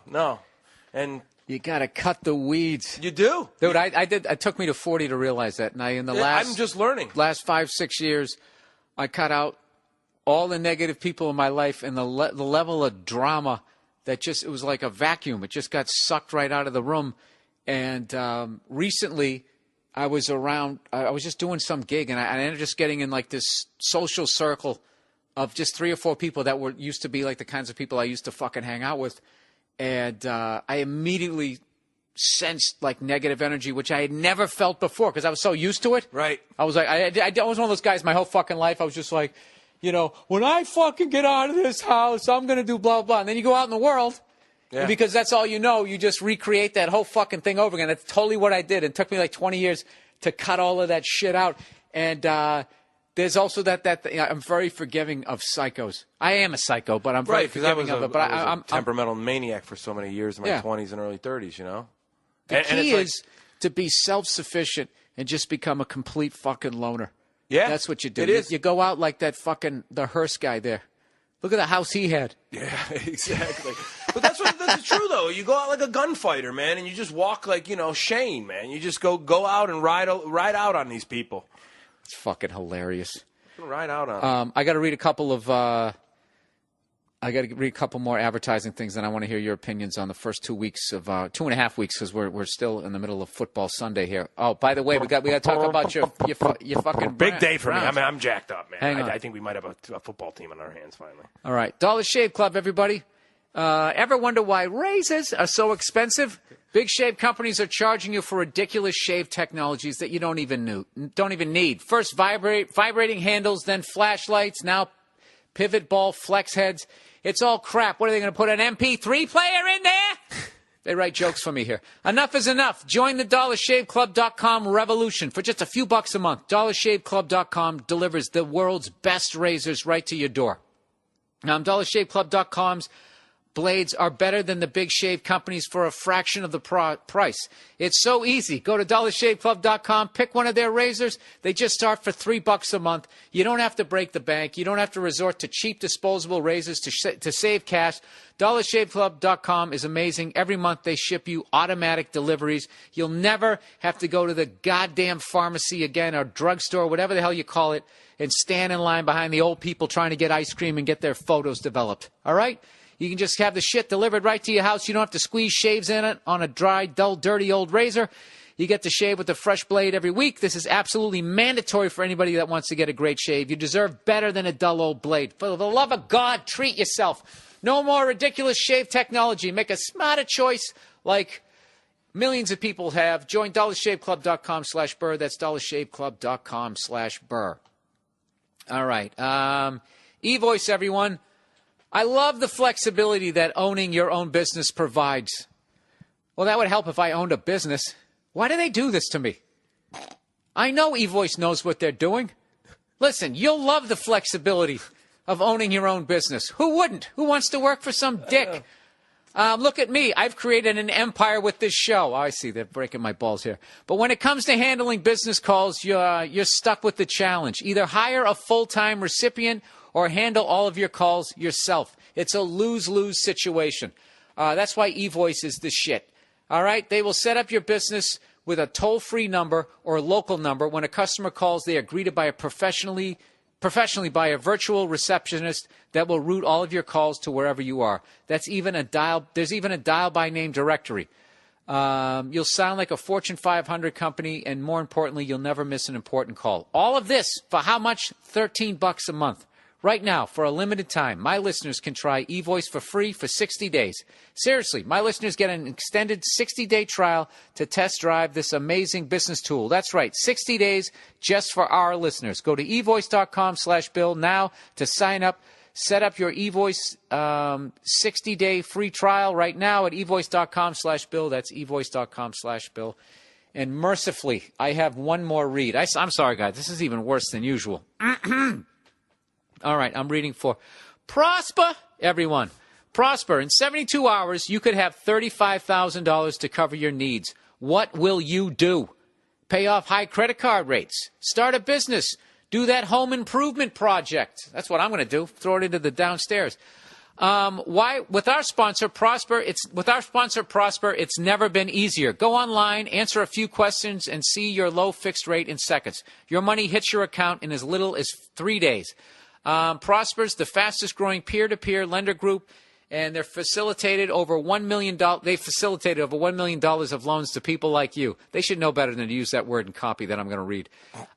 and. You got to cut the weeds. You do. Dude, I did. It took me to 40 to realize that. And I'm just learning. Last 5-6 years, I cut out all the negative people in my life, and the level of drama that it was like a vacuum. It just got sucked right out of the room. And recently, I was just doing some gig, and I ended up just getting in like this social circle of just 3 or 4 people that used to be like the kinds of people I used to fucking hang out with. And I immediately sensed like negative energy, which I had never felt before because I was so used to it. Right. I was like, I was one of those guys my whole fucking life. I was just like, when I fucking get out of this house, I'm going to do blah, blah. And then you go out in the world. Yeah. And because that's all you just recreate that whole fucking thing over again. That's totally what I did. It took me like 20 years to cut all of that shit out. And, there's also that I'm very forgiving of psychos. I am a psycho, but I'm very forgiving of it. But I'm a temperamental maniac for so many years in my 20s and early 30s, The key is to be self-sufficient and just become a complete fucking loner. Yeah. That's what you do. It is. You go out like that the Hearst guy there. Look at the house he had. Yeah, exactly. But that's true, though. You go out like a gunfighter, man, and you just walk like, Shane, man. You just go out and ride out on these people. It's fucking hilarious. Right out on. I got to read a couple of. I got to read a couple more advertising things, and I want to hear your opinions on the first 2 weeks of 2.5 weeks because we're still in the middle of football Sunday here. Oh, by the way, we got to talk about your fucking big day for me. I mean, I'm jacked up, man. Hang on. I think we might have a football team on our hands finally. All right, Dollar Shave Club, everybody. Ever wonder why razors are so expensive? Big shave companies are charging you for ridiculous shave technologies that you don't even need. First vibrating handles, then flashlights, now pivot ball flex heads. It's all crap. What are they going to put an MP3 player in there? They write jokes for me here. Enough is enough. Join the DollarShaveClub.com revolution for just a few bucks a month. DollarShaveClub.com delivers the world's best razors right to your door. DollarShaveClub.com's blades are better than the big shave companies for a fraction of the price. It's so easy. Go to DollarShaveClub.com, pick one of their razors. They just start for $3 a month. You don't have to break the bank. You don't have to resort to cheap disposable razors to save cash. DollarShaveClub.com is amazing. Every month they ship you automatic deliveries. You'll never have to go to the goddamn pharmacy again or drugstore, whatever the hell you call it, and stand in line behind the old people trying to get ice cream and get their photos developed. All right? You can just have the shit delivered right to your house. You don't have to squeeze shaves in it on a dry, dull, dirty old razor. You get to shave with a fresh blade every week. This is absolutely mandatory for anybody that wants to get a great shave. You deserve better than a dull old blade. For the love of God, treat yourself. No more ridiculous shave technology. Make a smarter choice like millions of people have. Join DollarShaveClub.com/Burr. That's DollarShaveClub.com/Burr. All right. E-Voice, everyone. I love the flexibility that owning your own business provides. Well, that would help if I owned a business. Why do they do this to me? I know eVoice knows what they're doing. Listen, you'll love the flexibility of owning your own business. Who wouldn't? Who wants to work for some dick? Look at me. I've created an empire with this show. Oh, I see. They're breaking my balls here. But when it comes to handling business calls, you're stuck with the challenge. Either hire a full-time recipient or handle all of your calls yourself. It's a lose-lose situation. That's why eVoice is the shit. All right? They will set up your business with a toll-free number or local number. When a customer calls, they are greeted by a professionally by a virtual receptionist that will route all of your calls to wherever you are. There's even a dial by name directory. You'll sound like a Fortune 500 company, and more importantly, you'll never miss an important call. All of this for how much? $13 a month. Right now, for a limited time, my listeners can try eVoice for free for 60 days. Seriously, my listeners get an extended 60-day trial to test drive this amazing business tool. That's right, 60 days just for our listeners. Go to eVoice.com/Bill now to sign up. Set up your eVoice 60-day free trial right now at eVoice.com/Bill. That's eVoice.com/Bill. And mercifully, I have one more read. I'm sorry, guys. This is even worse than usual. All right, I'm reading for Prosper, everyone. Prosper. In 72 hours, you could have $35,000 to cover your needs. What will you do? Pay off high credit card rates. Start a business. Do that home improvement project. That's what I'm going to do. Throw it into the downstairs. With our sponsor Prosper, it's never been easier. Go online, answer a few questions, and see your low fixed rate in seconds. Your money hits your account in as little as 3 days. Prosper's the fastest growing peer-to-peer lender group, and they're facilitated over $1 million. They facilitated over $1 million of loans to people like you. They should know better than to use that word in copy that I'm going to read.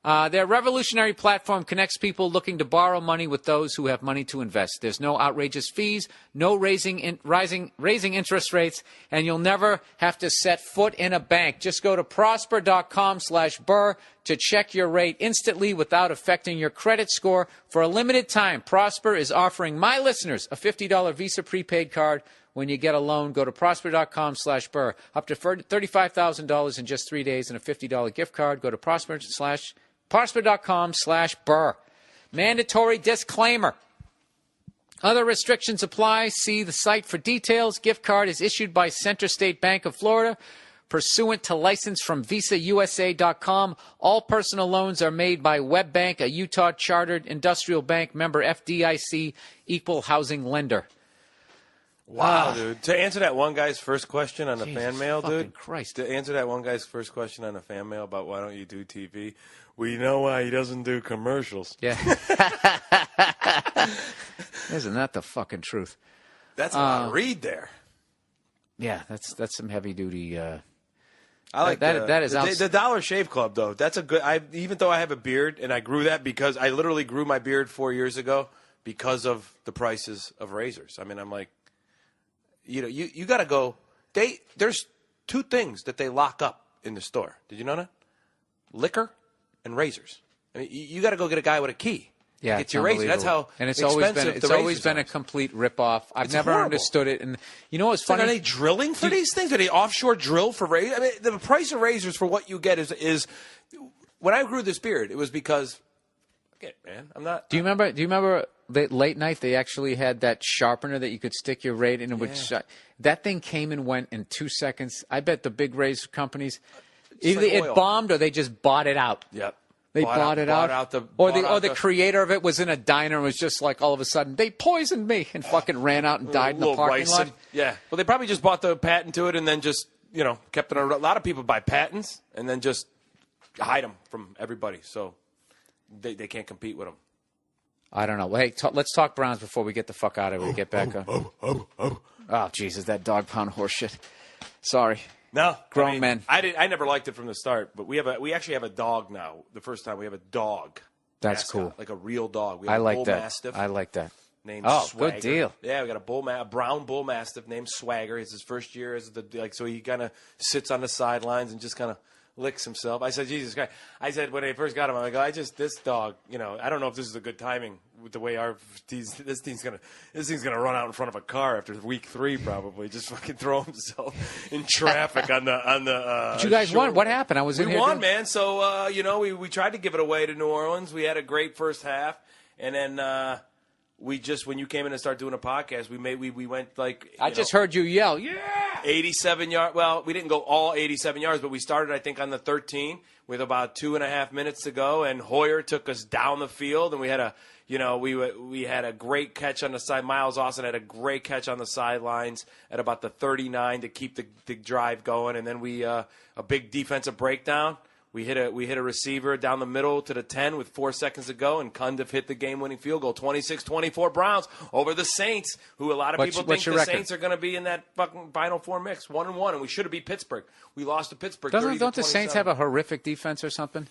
Their revolutionary platform connects people looking to borrow money with those who have money to invest. There's no outrageous fees, no raising interest rates, and you'll never have to set foot in a bank. Just go to prosper.com/Burr to check your rate instantly without affecting your credit score. For a limited time, Prosper is offering my listeners a $50 Visa prepaid card when you get a loan. Go to prosper.com/Burr. Up to $35,000 in just 3 days and a $50 gift card. Go to prosper.com/Burr. Mandatory disclaimer. Other restrictions apply. See the site for details. Gift card is issued by Center State Bank of Florida, pursuant to license from VisaUSA.com. All personal loans are made by WebBank, a Utah chartered industrial bank, member FDIC, equal housing lender. Wow, dude. To answer that one guy's first question on the fan mail, dude. Christ. To answer that one guy's first question on the fan mail about why don't you do TV, we know why he doesn't do commercials. Yeah. Isn't that the fucking truth? That's a lot to read there. Yeah, that's some heavy duty. I like that. Is the Dollar Shave Club though. That's a good. Even though I have a beard and I grew that because I literally grew my beard 4 years ago because of the prices of razors. I mean, I'm like, you got to go. There's two things that they lock up in the store. Did you know that? Liquor and razors. I mean, you got to go get a guy with a key. Yeah, it's your razor. That's how it's always been a complete ripoff. I've never understood it. And you know what's funny? Are they drilling for these things? Are they offshore drill for razors? I mean, the price of razors for what you get is when I grew this beard, it was because man, I'm not. Do you remember that late night they actually had that sharpener that you could stick your razor in and would that thing came and went in 2 seconds. I bet the big razor companies either it bombed or they just bought it out. Yep. They bought it out. Or the creator of it was in a diner and was just like all of a sudden, they poisoned me and fucking ran out and died in the parking lot. Yeah. Well, they probably just bought the patent to it and then just, kept it. A lot of people buy patents and then just hide them from everybody. So they can't compete with them. I don't know. Hey, let's talk Browns before we get the fuck out of here. Get back on. Oh, Jesus, that dog pound horse shit. Sorry. No, grown men. I never liked it from the start, but we actually have a dog now. The first time we have a dog. That's mascot, cool. like a real dog. We have I like a bull that. mastiff. I like that. Named Swagger. Good deal. Yeah, we got a brown bull mastiff named Swagger. It's his first year as so he kind of sits on the sidelines and just kind of licks himself. I said, Jesus Christ. I said, when I first got him, I go, this dog, I don't know if this is a good timing with the way this thing's gonna run out in front of a car after week 3 probably. Just fucking throw himself in traffic on the. But you guys won. What happened? I was in here. We won, man. So we tried to give it away to New Orleans. We had a great first half, and then. When you came in and started doing a podcast, we went like. I just heard you yell, yeah! 87 yards. Well, we didn't go all 87 yards, but we started, I think, on the 13 with about 2.5 minutes to go, and Hoyer took us down the field, and we had we had a great catch on the side. Miles Austin had a great catch on the sidelines at about the 39 to keep the drive going, and then a big defensive breakdown. We hit a receiver down the middle to the 10 with 4 seconds to go, and Cundiff hit the game-winning field goal. 26-24 Browns over the Saints, who a lot of people think the Saints are going to be in that fucking Final Four mix. 1-1, and we should have beat Pittsburgh. We lost to Pittsburgh. Don't the Saints have a horrific defense or something?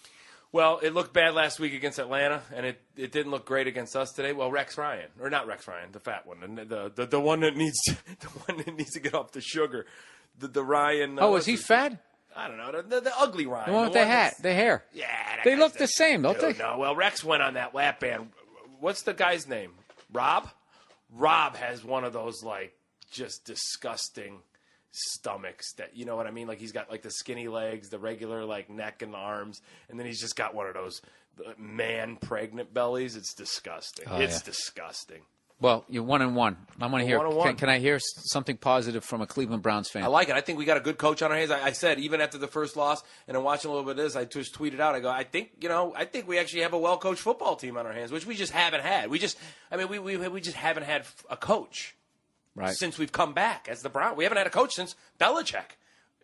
Well, it looked bad last week against Atlanta, and it didn't look great against us today. Well, Rex Ryan, or not Rex Ryan, the fat one, and the one that needs to get off the sugar. The Ryan. Oh, is he fat? I don't know, the ugly Ryan. The one with the hat, the hair. Yeah. They look the same, don't they? No, well, Rex went on that lap band. What's the guy's name? Rob? Rob has one of those, just disgusting stomachs that, you know what I mean? Like, he's got, the skinny legs, the regular, neck and arms, and then he's just got one of those man-pregnant bellies. It's disgusting. It's disgusting. Well, you're 1-1. I want to hear. Can I hear something positive from a Cleveland Browns fan? I like it. I think we got a good coach on our hands. I said even after the first loss, and I'm watching a little bit of this, I just tweeted out. I go, I think we actually have a well-coached football team on our hands, which we just haven't had. We just haven't had a coach since we've come back as the Browns. We haven't had a coach since Belichick,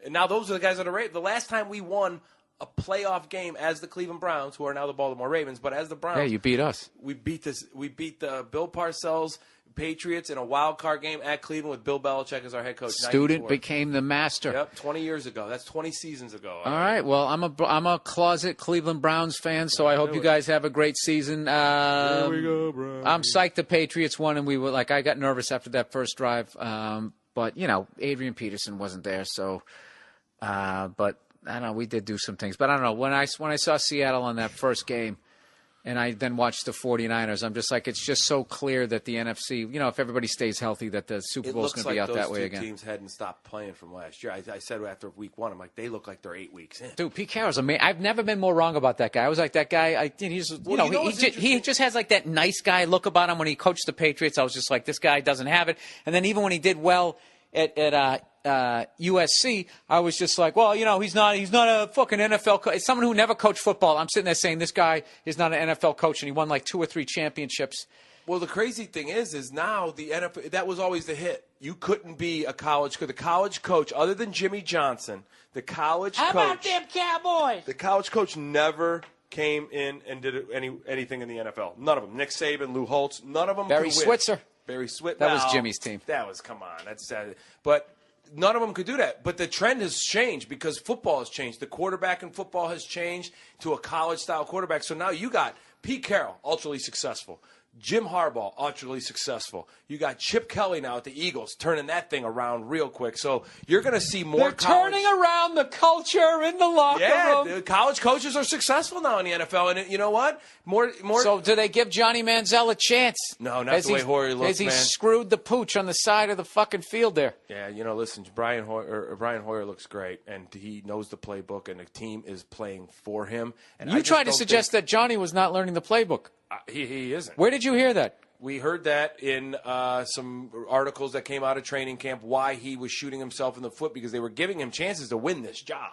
and now those are the guys that are. The last time we won a playoff game as the Cleveland Browns, who are now the Baltimore Ravens, but as the Browns. Yeah, you beat us. We beat the Bill Parcells Patriots in a wild card game at Cleveland with Bill Belichick as our head coach. Student became the master. Yep, 20 years ago. That's 20 seasons ago. All right. Well, I'm a closet Cleveland Browns fan, so I hope you guys have a great season. Here we go, Browns. I'm psyched the Patriots won, and I got nervous after that first drive. But Adrian Peterson wasn't there, so but. I don't know. We did do some things. But I don't know. When I saw Seattle on that first game and I then watched the 49ers, I'm just like, it's just so clear that the NFC, if everybody stays healthy, that the Super Bowl is going to be out that way again. It looks like those two teams hadn't stopped playing from last year. I said after week 1, I'm like, they look like they're 8 weeks in. Dude, Pete Carroll's amazing. I've never been more wrong about that guy. I was like, that guy, he just has like that nice guy look about him when he coached the Patriots. I was just like, this guy doesn't have it. And then even when he did well at USC, I was just like, well, he's not a fucking NFL coach. It's someone who never coached football. I'm sitting there saying this guy is not an NFL coach, and he won 2 or 3 championships. Well, the crazy thing is now the NFL, that was always the hit. You couldn't be a college coach. The college coach, other than Jimmy Johnson, the college coach. How about them Cowboys? The college coach never came in and did anything in the NFL. None of them. Nick Saban, Lou Holtz, none of them. Barry Switzer. Barry Switzer. That was Jimmy's team. Come on. That's sad. But none of them could do that. But the trend has changed because football has changed. The quarterback in football has changed to a college-style quarterback. So now you got Pete Carroll, ultra successful. Jim Harbaugh, ultra successful. You got Chip Kelly now at the Eagles, turning that thing around real quick. So you're going to see more. They're turning around the culture in the locker room. Yeah, college coaches are successful now in the NFL, and you know what? More. So do they give Johnny Manziel a chance? No, not the way Hoyer looks, man. Has he screwed the pooch on the side of the fucking field there? Yeah, listen, Brian Hoyer looks great, and he knows the playbook, and the team is playing for him. And you tried to suggest that Johnny was not learning the playbook. He isn't. Where did you hear that? We heard that in some articles that came out of training camp, why he was shooting himself in the foot, because they were giving him chances to win this job.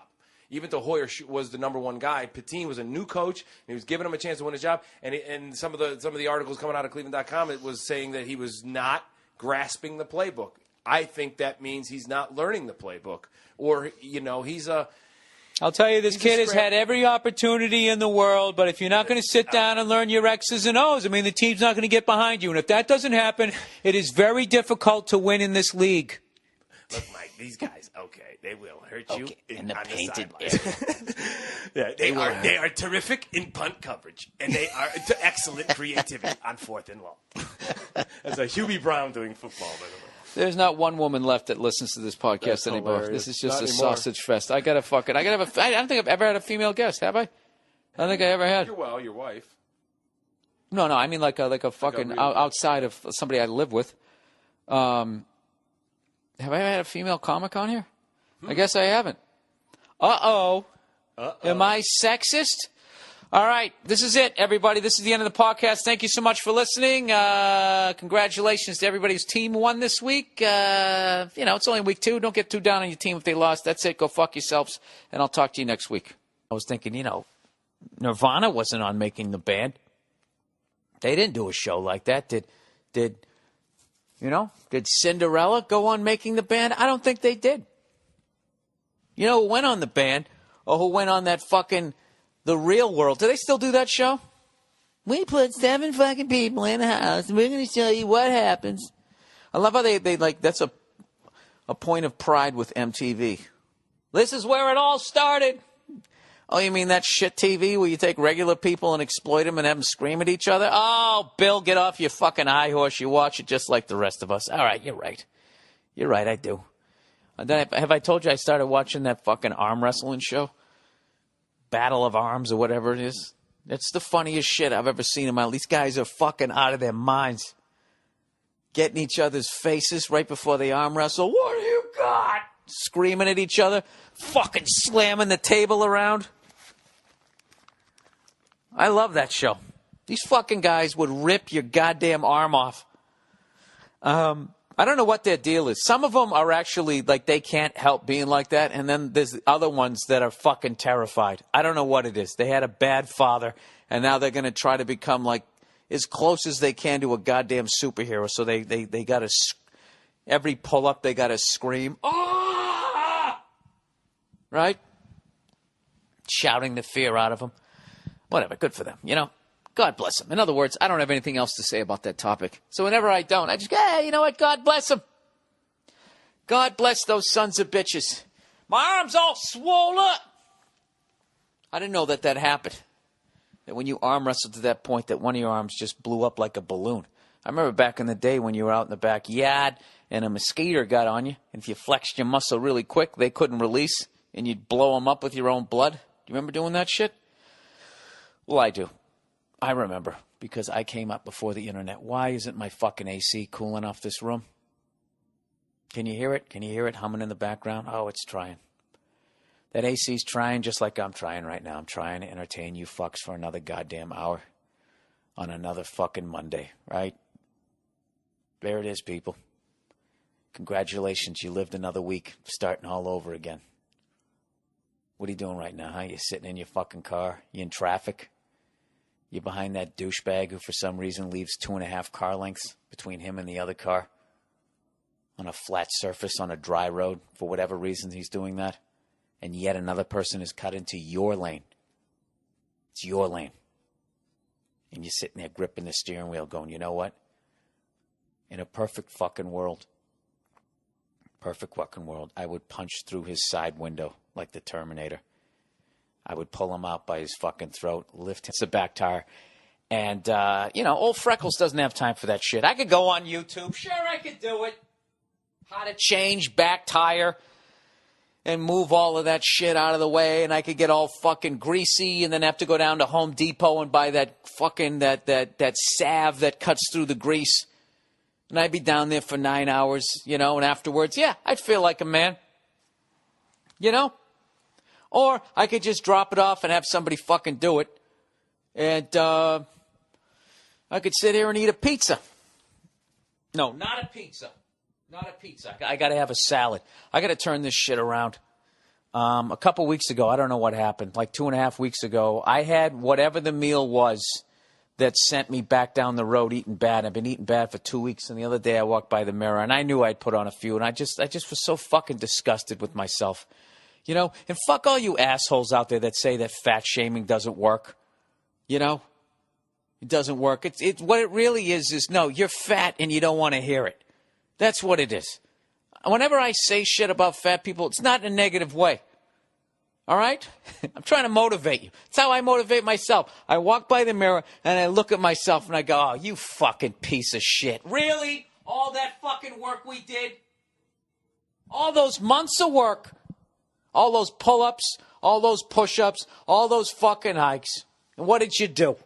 Even though Hoyer was the number one guy, Patine was a new coach, and he was giving him a chance to win his job. And some of the articles coming out of Cleveland.com, it was saying that he was not grasping the playbook. I think that means he's not learning the playbook. Or, he's a... I'll tell you, this kid has had every opportunity in the world, but if you're not going to sit down and learn your X's and O's, the team's not going to get behind you. And if that doesn't happen, it is very difficult to win in this league. Look, Mike, these guys, okay, they will hurt you in the painted area. Yeah, they are terrific in punt coverage, and they are excellent creativity on 4th and long. That's a Hubie Brown doing football, by the way. There's not one woman left that listens to this podcast That's anymore. hilarious. This is just Not a anymore. sausage fest. I don't think I've ever had a female guest, have I? I don't think I ever had. Your wife. No, I mean like a fucking outside of somebody I live with. Have I ever had a female comic on here? I guess I haven't. Uh-oh. Am I sexist? All right, this is it, everybody. This is the end of the podcast. Thank you so much for listening. Congratulations to everybody whose team won this week. It's only week 2. Don't get too down on your team if they lost. That's it. Go fuck yourselves, and I'll talk to you next week. I was thinking, Nirvana wasn't on Making the Band. They didn't do a show like that. Did Cinderella go on Making the Band? I don't think they did. You know who went on the band? Or who went on that fucking The Real World? Do they still do that show? We put 7 fucking people in a house, and we're going to show you what happens. I love how they that's a point of pride with MTV. This is where it all started. Oh, you mean that shit TV where you take regular people and exploit them and have them scream at each other? Oh, Bill, get off your fucking high horse. You watch it just like the rest of us. All right, you're right. You're right, I do. Have I told you I started watching that fucking arm wrestling show? Battle of Arms or whatever it is. It's the funniest shit I've ever seen in my life. These guys are fucking out of their minds. Getting each other's faces right before they arm wrestle. What do you got? Screaming at each other. Fucking slamming the table around. I love that show. These fucking guys would rip your goddamn arm off. I don't know what their deal is. Some of them are actually, they can't help being like that. And then there's the other ones that are fucking terrified. I don't know what it is. They had a bad father, and now they're going to try to become, as close as they can to a goddamn superhero. So they got to, every pull-up, they got to scream, "Ah!" Right? Shouting the fear out of them. Whatever, good for them, God bless them. In other words, I don't have anything else to say about that topic. So whenever I don't, I just go, hey, you know what? God bless them. God bless those sons of bitches. My arm's all swole up. I didn't know that happened. That when you arm wrestled to that point, that one of your arms just blew up like a balloon. I remember back in the day when you were out in the backyard and a mosquito got on you, and if you flexed your muscle really quick, they couldn't release, and you'd blow them up with your own blood. Do you remember doing that shit? Well, I do. I remember, because I came up before the internet. Why isn't my fucking AC cooling off this room? Can you hear it? Can you hear it humming in the background? Oh, it's trying. That AC's trying just like I'm trying right now. I'm trying to entertain you fucks for another goddamn hour on another fucking Monday, right? There it is, people. Congratulations, you lived another week, starting all over again. What are you doing right now, huh? You sitting in your fucking car? You in traffic? You're behind that douchebag who for some reason leaves 2.5 car lengths between him and the other car on a flat surface on a dry road for whatever reason he's doing that. And yet another person is cut into your lane. It's your lane. And you're sitting there gripping the steering wheel going, you know what? In a perfect fucking world, I would punch through his side window like the Terminator. I would pull him out by his fucking throat, lift him to the back tire. And, old Freckles doesn't have time for that shit. I could go on YouTube. Sure, I could do it. How to change back tire and move all of that shit out of the way. And I could get all fucking greasy and then have to go down to Home Depot and buy that fucking, that salve that cuts through the grease. And I'd be down there for 9 hours, and afterwards, yeah, I'd feel like a man. Or I could just drop it off and have somebody fucking do it. And I could sit here and eat a pizza. No, not a pizza. Not a pizza. I got to have a salad. I got to turn this shit around. A couple weeks ago, I don't know what happened, like 2.5 weeks ago, I had whatever the meal was that sent me back down the road eating bad. I've been eating bad for 2 weeks, and the other day I walked by the mirror, and I knew I'd put on a few, and I just was so fucking disgusted with myself. And fuck all you assholes out there that say that fat shaming doesn't work. It doesn't work. It's what it really is no, you're fat and you don't want to hear it. That's what it is. Whenever I say shit about fat people, it's not in a negative way. All right? I'm trying to motivate you. That's how I motivate myself. I walk by the mirror and I look at myself and I go, oh, you fucking piece of shit. Really? All that fucking work work we did? All those months of work. All those pull-ups, all those push-ups, all those fucking hikes. And what did you do?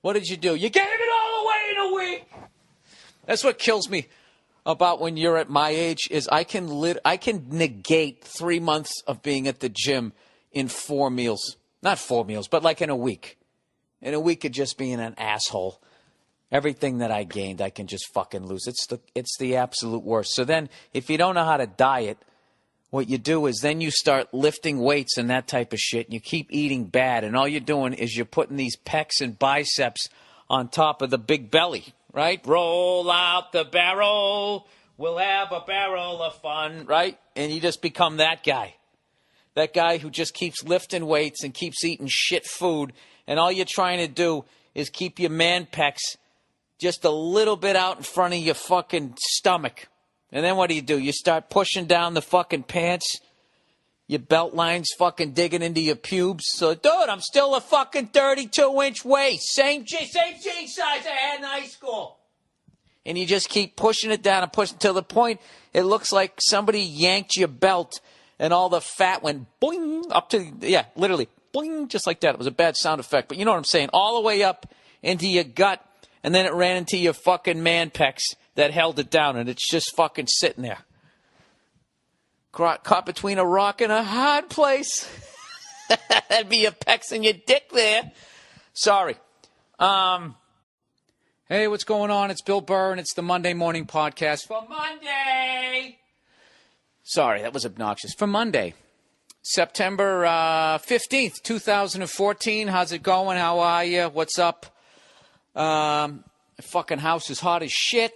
What did you do? You gave it all away in a week. That's what kills me about when you're at my age is I can negate 3 months of being at the gym in 4 meals. Not 4 meals, but like in a week. In a week of just being an asshole. Everything that I gained, I can just fucking lose. It's the absolute worst. So then, if you don't know how to diet, what you do is then you start lifting weights and that type of shit, and you keep eating bad, and all you're doing is you're putting these pecs and biceps on top of the big belly, right? Roll out the barrel, we'll have a barrel of fun, right? And you just become that guy. That guy who just keeps lifting weights and keeps eating shit food, and all you're trying to do is keep your man pecs just a little bit out in front of your fucking stomach. And then what do? You start pushing down the fucking pants. Your belt line's fucking digging into your pubes. So, dude, I'm still a fucking 32-inch waist. Same jean size I had in high school. And you just keep pushing it down and pushing to the point it looks like somebody yanked your belt and all the fat went boing up to, yeah, literally, boing, just like that. It was a bad sound effect, but you know what I'm saying. All the way up into your gut, and then it ran into your fucking man pecs that held it down, and it's just fucking sitting there. Caught between a rock and a hard place. That'd be your pecs and your dick there. Sorry. Hey, what's going on? It's Bill Burr, and it's the Monday Morning Podcast for Monday. Sorry, that was obnoxious. For Monday, September 15th, 2014. How's it going? How are you? What's up? The fucking house is hot as shit.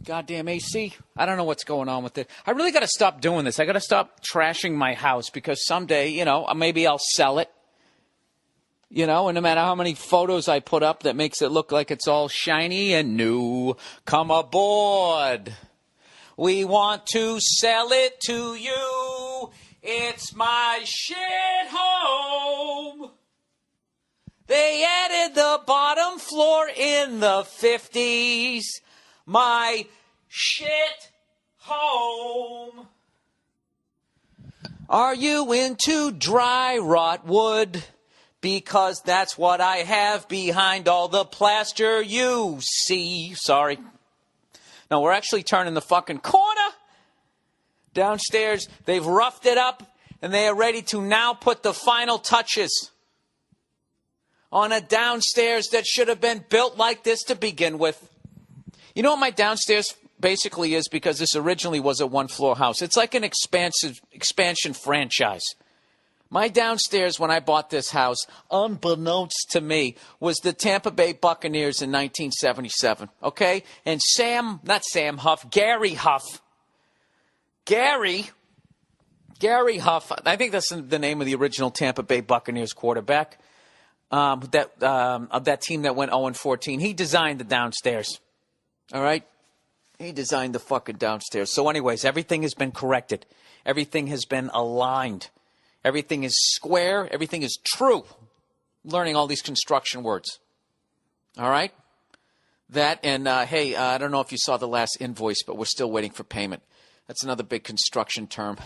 Goddamn AC. I don't know what's going on with it. I really got to stop doing this. I got to stop trashing my house because someday, maybe I'll sell it. And no matter how many photos I put up that makes it look like it's all shiny and new, come aboard. We want to sell it to you. It's my shit home. They added the bottom floor in the 50s. My shit home. Are you into dry rot wood? Because that's what I have behind all the plaster you see. Sorry. No, we're actually turning the fucking corner. Downstairs, they've roughed it up, and they are ready to now put the final touches on a downstairs that should have been built like this to begin with. You know what my downstairs basically is, because this originally was a one-floor house. It's like an expansion franchise. My downstairs when I bought this house, unbeknownst to me, was the Tampa Bay Buccaneers in 1977, okay? And Gary Huff. Gary Huff, I think that's the name of the original Tampa Bay Buccaneers quarterback. Of that team that went 0-14. He designed the downstairs. All right? He designed the fucking downstairs. So anyways, everything has been corrected. Everything has been aligned. Everything is square. Everything is true. Learning all these construction words. All right? That and, I don't know if you saw the last invoice, but we're still waiting for payment. That's another big construction term.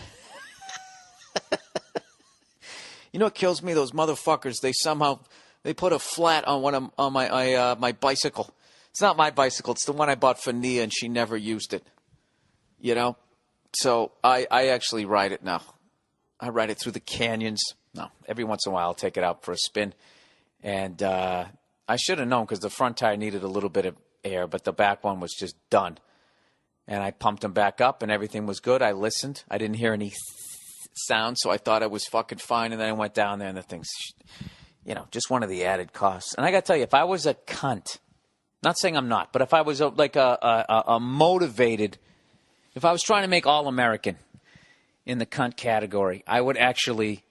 You know what kills me? Those motherfuckers, they put a flat on my bicycle. It's not my bicycle. It's the one I bought for Nia, and she never used it. So I actually ride it now. I ride it through the canyons. No, every once in a while I'll take it out for a spin. And I should have known because the front tire needed a little bit of air, but the back one was just done. And I pumped them back up, and everything was good. I listened. I didn't hear any sound, so I thought I was fucking fine. And then I went down there, and the thing's, just one of the added costs. And I got to tell you, if I was a cunt, not saying I'm not, but if I was a motivated, if I was trying to make All-American in the cunt category, I would actually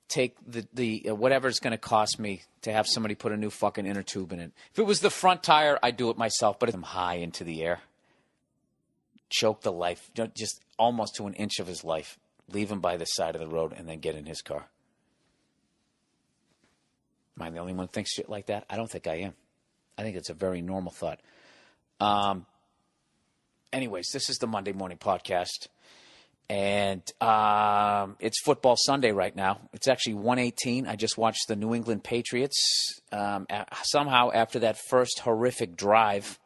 take the whatever it's going to cost me to have somebody put a new fucking inner tube in it. If it was the front tire, I'd do it myself, but I'm high into the air. Choke the life, just almost to an inch of his life. Leave him by the side of the road and then get in his car. Am I the only one who thinks shit like that? I don't think I am. I think it's a very normal thought. Anyways, this is the Monday Morning Podcast. And it's football Sunday right now. It's actually 1:18. I just watched the New England Patriots. Somehow, after that first horrific drive,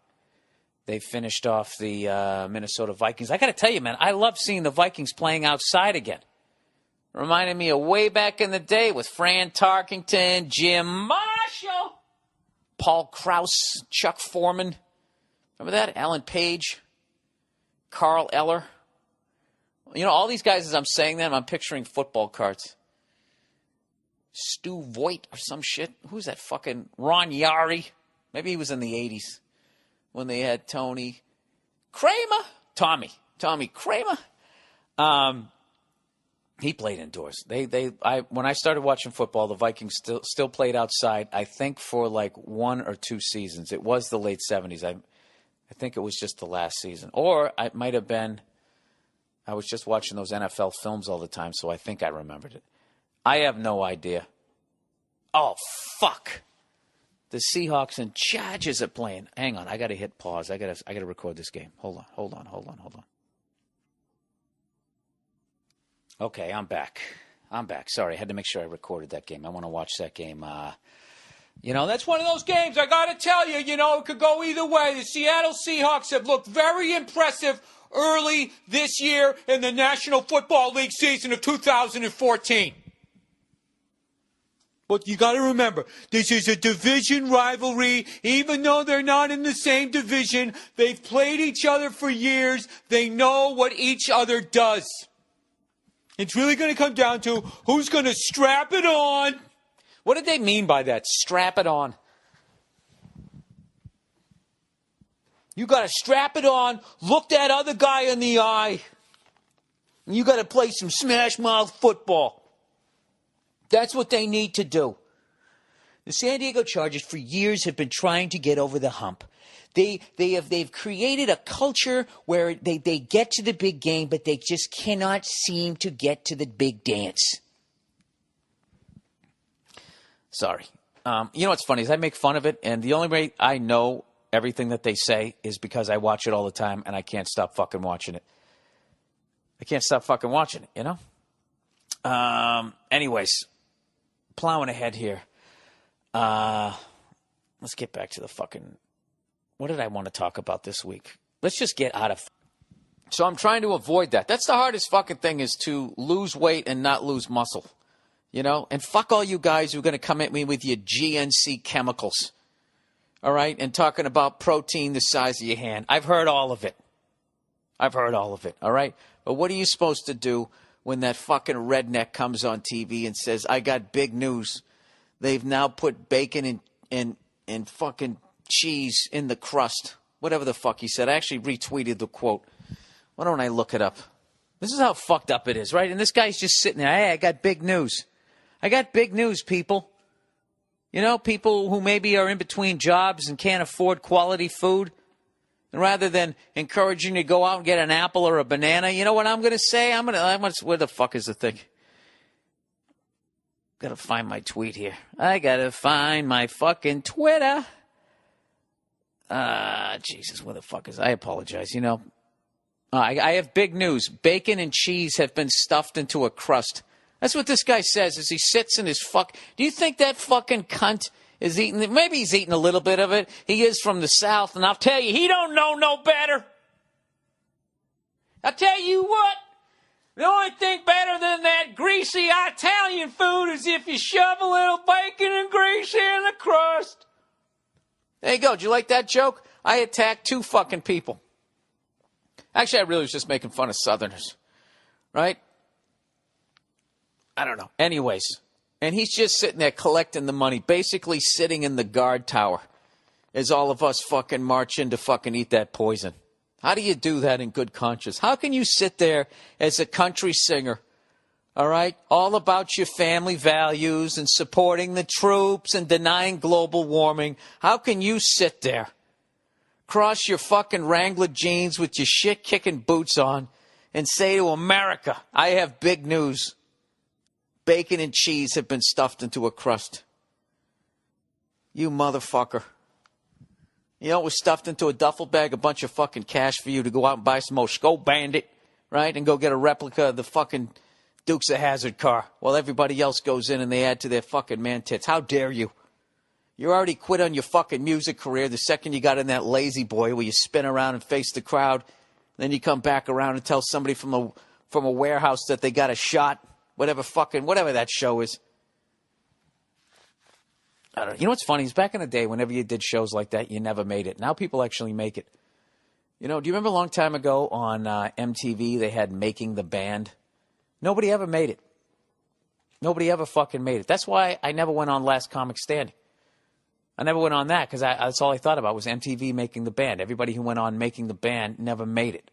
they finished off the Minnesota Vikings. I got to tell you, man, I love seeing the Vikings playing outside again. Reminded me of way back in the day with Fran Tarkington, Jim Marshall, Paul Krause, Chuck Foreman. Remember that? Alan Page, Carl Eller. You know, all these guys, as I'm saying them, I'm picturing football cards. Stu Voigt or some shit. Who's that fucking Ron Yari? Maybe he was in the 80s when they had Tony Kramer. Tommy Kramer. He played indoors. When I started watching football, the Vikings still played outside, I think for like 1 or 2 seasons. It was the late 70s. I think it was just the last season. Or it might have been... I was just watching those NFL films all the time, so I think I remembered it. I have no idea. Oh, fuck. The Seahawks and Chargers are playing. Hang on, I got to hit pause. I got to record this game. Hold on. Okay, I'm back. Sorry, I had to make sure I recorded that game. I want to watch that game. That's one of those games, I got to tell you, it could go either way. The Seattle Seahawks have looked very impressive early this year in the National Football League season of 2014. But you got to remember, this is a division rivalry. Even though they're not in the same division, they've played each other for years. They know what each other does. It's really going to come down to who's going to strap it on. What did they mean by that? Strap it on. You got to strap it on, look that other guy in the eye, and you got to play some smash mouth football. That's what they need to do. The San Diego Chargers for years have been trying to get over the hump. They've created a culture where they get to the big game, but they just cannot seem to get to the big dance. Sorry. You know what's funny is I make fun of it, and the only way I know everything that they say is because I watch it all the time, and I can't stop fucking watching it. Anyways, plowing ahead here. Let's get back to the fucking... What did I want to talk about this week? Let's just get out of... So I'm trying to avoid that. That's the hardest fucking thing, is to lose weight and not lose muscle. And fuck all you guys who are going to come at me with your GNC chemicals. All right? And talking about protein the size of your hand. I've heard all of it. All right? But what are you supposed to do when that fucking redneck comes on TV and says, I got big news. They've now put bacon and fucking cheese in the crust. Whatever the fuck he said. I actually retweeted the quote. Why don't I look it up? This is how fucked up it is, right? And this guy's just sitting there. Hey, I got big news. People. People who maybe are in between jobs and can't afford quality food. And rather than encouraging you to go out and get an apple or a banana, you know what I'm going to say? Where the fuck is the thing? Got to find my tweet here. I got to find my fucking Twitter. Jesus, where the fuck is... I apologize, I have big news. Bacon and cheese have been stuffed into a crust. That's what this guy says as he sits in his fuck... Do you think that fucking cunt is eating... Maybe he's eating a little bit of it. He is from the South, and I'll tell you, he don't know no better. I'll tell you what. The only thing better than that greasy Italian food is if you shove a little bacon and grease in the crust. There you go. Did you like that joke? I attacked 2 fucking people. Actually, I really was just making fun of Southerners. Right? I don't know. Anyways. And he's just sitting there collecting the money. Basically sitting in the guard tower. As all of us fucking march in to fucking eat that poison. How do you do that in good conscience? How can you sit there as a country singer, all right, all about your family values and supporting the troops and denying global warming? How can you sit there, cross your fucking Wrangler jeans with your shit-kicking boots on, and say to America, I have big news. Bacon and cheese have been stuffed into a crust. You motherfucker. You know, it was stuffed into a duffel bag, a bunch of fucking cash for you to go out and buy some more Skull Bandit, right? And go get a replica of the fucking Dukes of Hazzard car while everybody else goes in and they add to their fucking man tits. How dare you? You already quit on your fucking music career the second you got in that Lazy Boy where you spin around and face the crowd. Then you come back around and tell somebody from a warehouse that they got a shot. Whatever that show is. I don't know. You know what's funny is back in the day, whenever you did shows like that, you never made it. Now people actually make it. You know, do you remember a long time ago on MTV they had Making the Band? Nobody ever made it. Nobody ever fucking made it. That's why I never went on Last Comic Standing. I never went on that because that's all I thought about was MTV Making the Band. Everybody who went on Making the Band never made it.